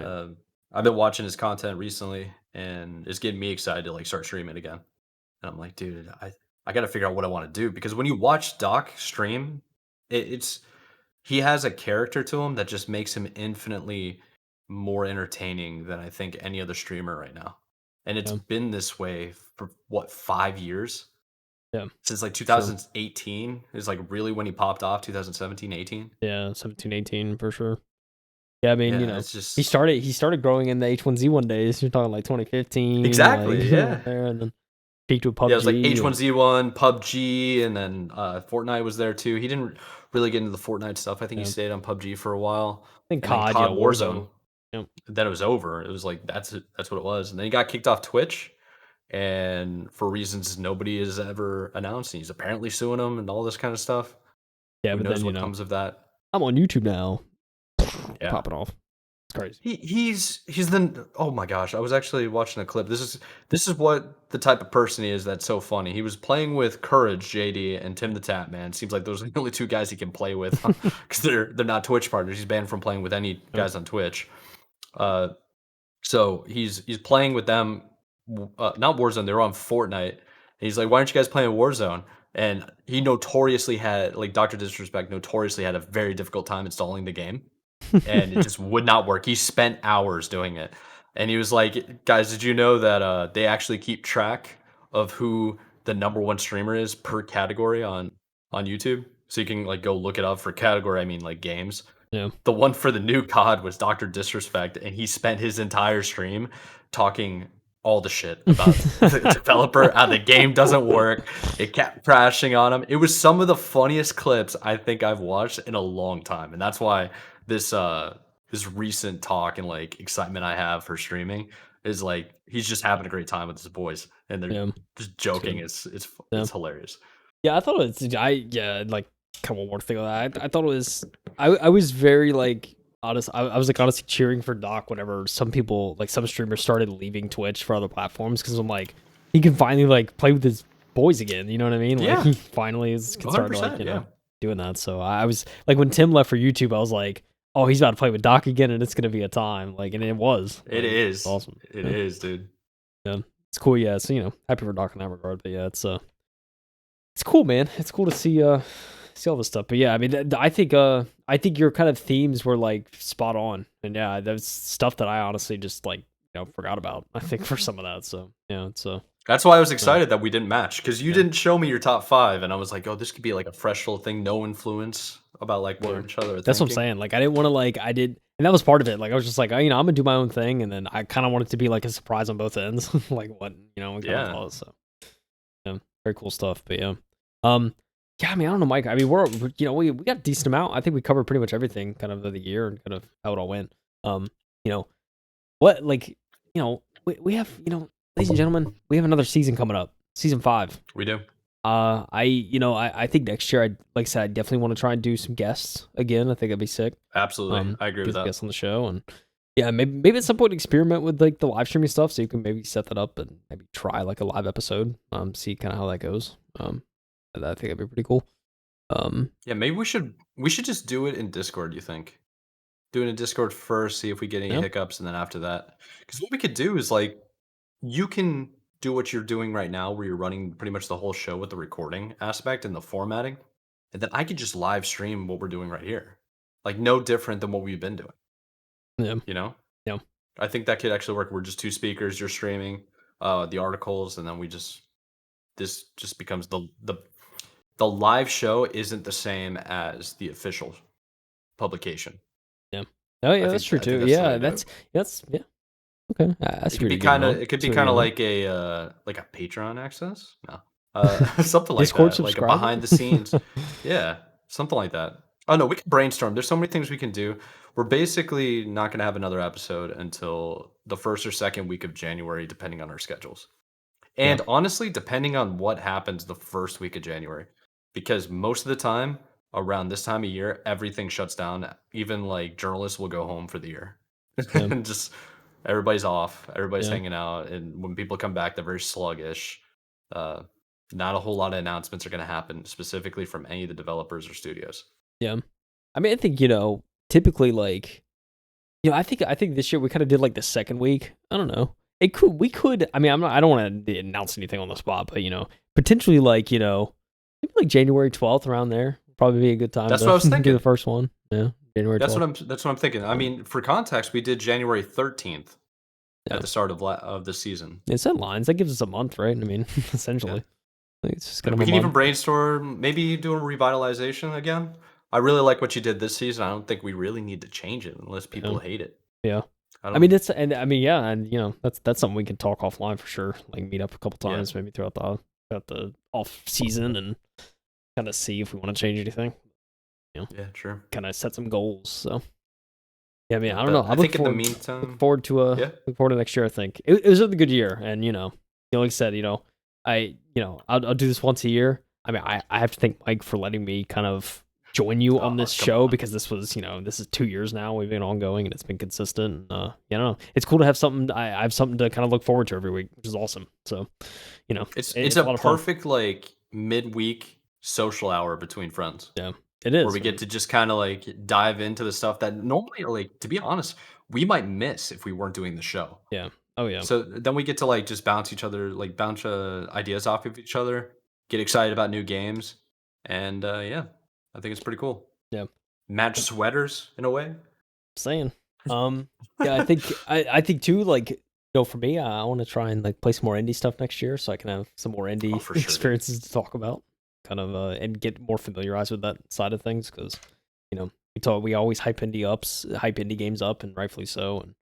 Yeah. I've been watching his content recently and it's getting me excited to like start streaming again. And I'm like, dude, I got to figure out what I want to do because when you watch Doc stream, it's he has a character to him that just makes him infinitely more entertaining than I think any other streamer right now. And it's Yeah. been this way for what 5 years Yeah. since like Sure. 2018 is like really when he popped off 2017, 18. Yeah. 17, 18 for sure. Yeah, I mean, Yeah, it's he just started growing in the H1Z1 days. You're talking like 2015, like exactly yeah. there, and then peaked with Yeah, it was like PUBG, and H1Z1, PUBG, and then Fortnite was there too. He didn't really get into the Fortnite stuff. I think he I stayed on PUBG for a while, think and then COD, COD Warzone. Warzone. Yep. Then it was over. It was like that's it. That's what it was. And then he got kicked off Twitch, and for reasons nobody has ever announced, he's apparently suing him and all this kind of stuff. Yeah, Who but knows then what comes of that? I'm on YouTube now. Yeah. popping off. It's crazy. He's the oh my gosh, I was actually watching a clip. This is what the type of person he is that's so funny. He was playing with Courage, JD, and Tim the Tap Man. Seems like those are the only 2 guys he can play with because they're not Twitch partners. He's banned from playing with any Yep. guys on Twitch. Uh, so he's playing with them, not Warzone. They were on Fortnite. And he's like, "Why aren't you guys playing Warzone?" And he notoriously had like Doctor Disrespect notoriously had a very difficult time installing the game and it just would not work. He spent hours doing it. And he was like, "Guys, did you know that they actually keep track of who the number one streamer is per category on YouTube? So you can like go look it up for category, I mean like games. Yeah. The one for the new COD was Dr. Disrespect, and he spent his entire stream talking all the shit about the developer, how the game doesn't work. It kept crashing on him. It was some of the funniest clips I think I've watched in a long time. And that's why this this recent talk and like excitement I have for streaming is like he's just having a great time with his boys and they're Yeah. just joking. Good. It's Yeah. it's hilarious. Yeah, I thought it was like kind of one more thing on that. I thought it was I was very like honest. I was like honestly cheering for Doc whenever some people like some streamers started leaving Twitch for other platforms because I'm like he can finally like play with his boys again. You know what I mean? Like Yeah. he finally can start like 100%, yeah. doing that. So I was like when Tim left for YouTube, I was like, oh, he's about to play with Doc again, and it's gonna be a time. Like, and it was. It Like, is. awesome. It Yeah. is, dude. Yeah, it's cool. Yeah, so happy for Doc in that regard. But yeah, it's cool, man. It's cool to see all this stuff. But yeah, I mean, I think your kind of themes were like spot on, and yeah, that's stuff that I honestly just like forgot about. I think for some of that. So yeah, it's That's why I was uh, excited that we didn't match because you yeah, didn't show me your top 5, and I was like, "Oh, this could be like a fresh little thing, no influence about like what yeah. each other are That's what I'm thinking." saying. Like, I didn't want to like I did, and that was part of it. Like, I was just like, I'm gonna do my own thing, and then I kind of wanted to be like a surprise on both ends, like what we kind of Yeah, thought. So yeah, very cool stuff. But yeah, um, yeah. I mean, I don't know, Mike. I mean, we got a decent amount. I think we covered pretty much everything kind of the year and kind of how it all went. You know what? Like, we have ladies and gentlemen, we have another season coming up, season 5. we do. I think next year like I said, I definitely want to try and do some guests again. I think that'd be sick. Absolutely, I agree Do with some that. guests on the show, and yeah, maybe at some point experiment with like the live streaming stuff, so you can maybe set that up and maybe try like a live episode, see kind of how that goes. I think that'd be pretty cool. Yeah, maybe we should just do it in Discord. You think? Do it in Discord first, see if we get any Yeah, hiccups, and then after that, because what we could do is like you can do what you're doing right now, where you're running pretty much the whole show with the recording aspect and the formatting, and then I could just live stream what we're doing right here, like no different than what we've been doing. yeah, You know, yeah, I think that could actually work. We're just 2 speakers, you're streaming the articles, and then this just becomes the live show isn't the same as the official publication. yeah. Oh yeah, that's true I think too. that's the way Yeah, to do it. that's yeah. Okay, that's It could pretty be good. kinda No, it could that's be where you're kinda going. like a Patreon access? No. Something like Discord that, like a subscriber. behind the scenes. Yeah, something like that. Oh, no, we can brainstorm. There's so many things we can do. We're basically not gonna have another episode until the 1st or 2nd week of January, depending on our schedules. Yeah, And honestly, depending on what happens the 1st week of January, because most of the time, around this time of year, everything shuts down. Even, like, journalists will go home for the year. yeah, And just everybody's off, everybody's yeah, hanging out, and when people come back, they're very sluggish. Uh, not a whole lot of announcements are gonna happen specifically from any of the developers or studios. yeah. I mean, I think typically like I think this year we kind of did like the second week. I don't know. We could. I mean, I don't want to announce anything on the spot, but potentially like maybe like January 12th around there would probably be a good time That's to what I was do the thinking. first one. Yeah, January 12th. That's what I'm thinking. I mean, for context, we did January 13th at Yeah, the start of the season. it's set lines. That gives us a month, right? I mean, Yeah. essentially, like, it's just kind And of we a can even month. brainstorm, maybe do a revitalization again. I really like what you did this season. I don't think we really need to change it unless Yeah, people hate it. yeah. I I mean, don't. yeah, and that's something we can talk offline for sure. Like meet up a couple Yeah. times, maybe throughout the off season, and kind of see if we want to change anything. Yeah. True. Kind of set some goals. So yeah, I mean, Yeah, I don't know. but I think in the meantime, Look yeah. forward to next year. I think it was a really good year, and like I said, I'll do this once a year. I mean, I have to thank Mike for letting me kind of join you on this come show on. because this was, this is 2 years now. We've been ongoing and it's been consistent. And, I don't know. It's cool to have something. I have something to kind of look forward to every week, which is awesome. So, It's it's a a lot of fun. perfect like midweek social hour between friends Yeah, it where is. we get to just kind of like dive into the stuff that normally, or like to be honest, we might miss if we weren't doing the show. Yeah. Oh yeah. So then we get to like just bounce ideas off of each other, get excited about new games, and yeah, I think it's pretty cool. Yeah. Match sweaters in a way. Saying. Yeah, I think too, like, for me, I want to try and like play some more indie stuff next year so I can have some more Oh, indie for sure, dude. experiences to talk about, kind of and get more familiarized with that side of things because, we always hype indie games up, and rightfully so. And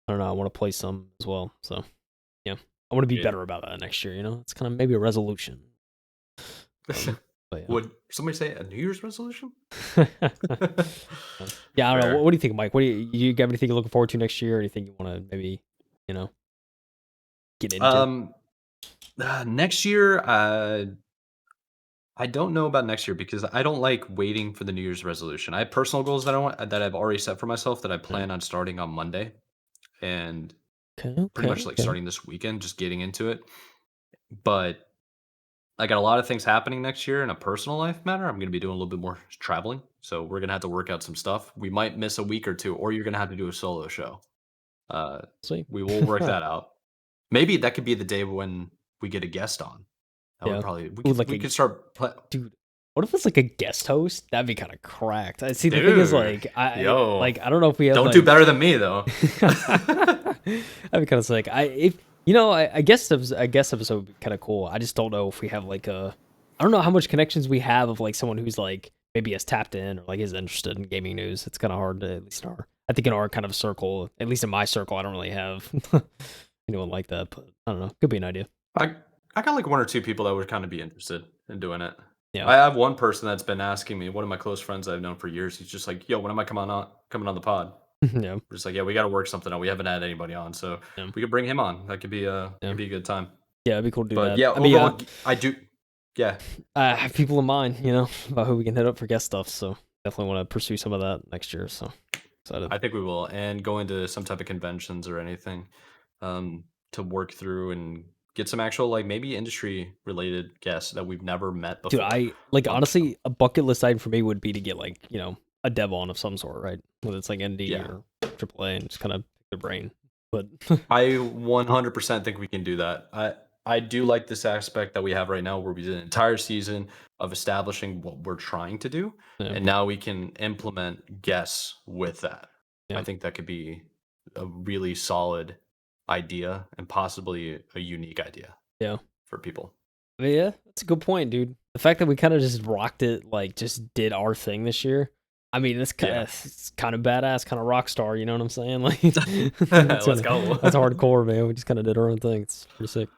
I don't know, I want to play some as well. So, yeah. I want to be Yeah. better about that next year, It's kind of maybe a resolution. But yeah. Would somebody say a New Year's resolution? Yeah, I don't know. Fair. What do you think, Mike? You got anything you're looking forward to next year? Anything you want to maybe, you know, get into? Next year, I don't know about next year because I don't like waiting for the New Year's resolution. I have personal goals that I've already set for myself that I Yeah. plan on starting on Monday, and pretty much like Okay. starting this weekend, just getting into it. But I got a lot of things happening next year in a personal life matter. I'm going to be doing a little bit more traveling, so we're going to have to work out some stuff. We might miss a week or two, or you're going to have to do a solo show. Uh, See. we will work that out. Maybe that could be the day when we get a guest on. That would Yeah. probably we Ooh, could like we could start. dude. What if it's like a guest host? That'd be kind of cracked. I see. The thing is, Dude, like, I yo, don't know if we have don't do like. better than me though. That'd be kind of sick. I guess I guess episode would be kind of cool. I just don't know if we have like I don't know how much connections we have of like someone who's like maybe has tapped in or like is interested in gaming news. It's kind of hard to, at least I think in our kind of circle, at least in my circle, I don't really have anyone like that. But I don't know. Could be an idea. I I got like one or two people that would kind of be interested in doing it. Yeah. I have one person that's been asking me. One of my close friends I've known for years. He's just like, "Yo, when am I coming on the pod?" Yeah. We're just like, "Yeah, we got to work something out. We haven't had anybody on, so Yeah. we could bring him on. That Yeah. could be a good time." Yeah. It'd be cool to do But that. yeah, I mean, overall, I do. Yeah, I have people in mind, about who we can hit up for guest stuff. So definitely want to pursue some of that next year. So excited. I think we will, and go into some type of conventions or anything, to work through and get some actual like maybe industry related guests that we've never met Dude, before I like on the show. honestly a bucket list item for me would be to get like, a dev on of some sort, right? Whether it's like ND Yeah, or AAA and just kind of pick their brain. But I 100% think we can do that. I do like this aspect that we have right now where we did an entire season of establishing what we're trying to do, yeah, and now we can implement guests with that. I yeah, think that could be a really solid idea and possibly a unique idea yeah. for people. I mean, yeah, that's a good point, dude. The fact that we kind of just rocked it, like just did our thing this year. I mean, Yeah. it's kind of badass, kind of rock star. You know what I'm saying? Like, that's Let's go. that's hardcore, man. We just kind of did our own thing. It's pretty sick.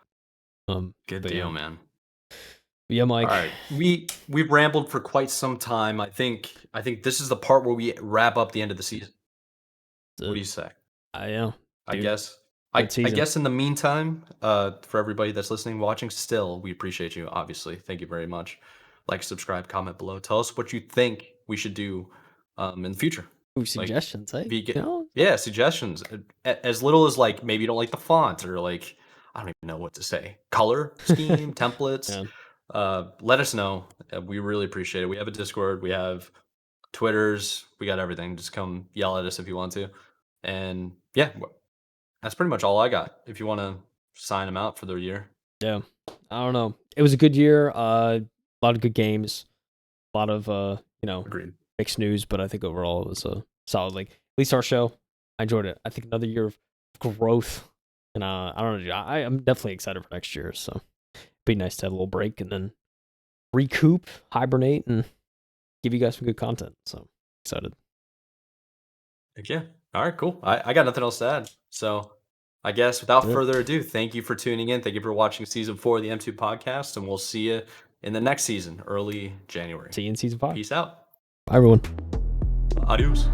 Good But deal, yeah, man. yeah, All Mike. right. We've rambled for quite some time. I think this is the part where we wrap up the end of the season. What do you say? Yeah, I dude, guess. good I season. guess in the meantime, for everybody that's listening, watching still, we appreciate you, obviously. Thank you very much. Like, subscribe, comment below. Tell us what you think we should do in the future. Ooh, Like, suggestions, hey? be yeah, suggestions. As little as like maybe you don't like the font or like I don't even know what to say. Color scheme, templates. Yeah, Let us know. We really appreciate it. We have a Discord, we have Twitters, we got everything. Just come yell at us if you want to. And yeah, that's pretty much all I got. If you want to sign them out for the year. yeah. I don't know. It was a good year. A lot of good games. A lot of Agreed. mixed news, but I think overall it was a solid. Like at least our show, I enjoyed it. I think another year of growth, and I don't know. Dude, I'm definitely excited for next year. So it'd be nice to have a little break and then recoup, hibernate, and give you guys some good content. So excited. Heck yeah. All right, cool. I got nothing else to add. So I guess without Yeah. further ado, thank you for tuning in. Thank you for watching season 4 of the M2 podcast, and we'll see you in the next season, early January. See you in season 5. Peace out. Bye, everyone. Adios.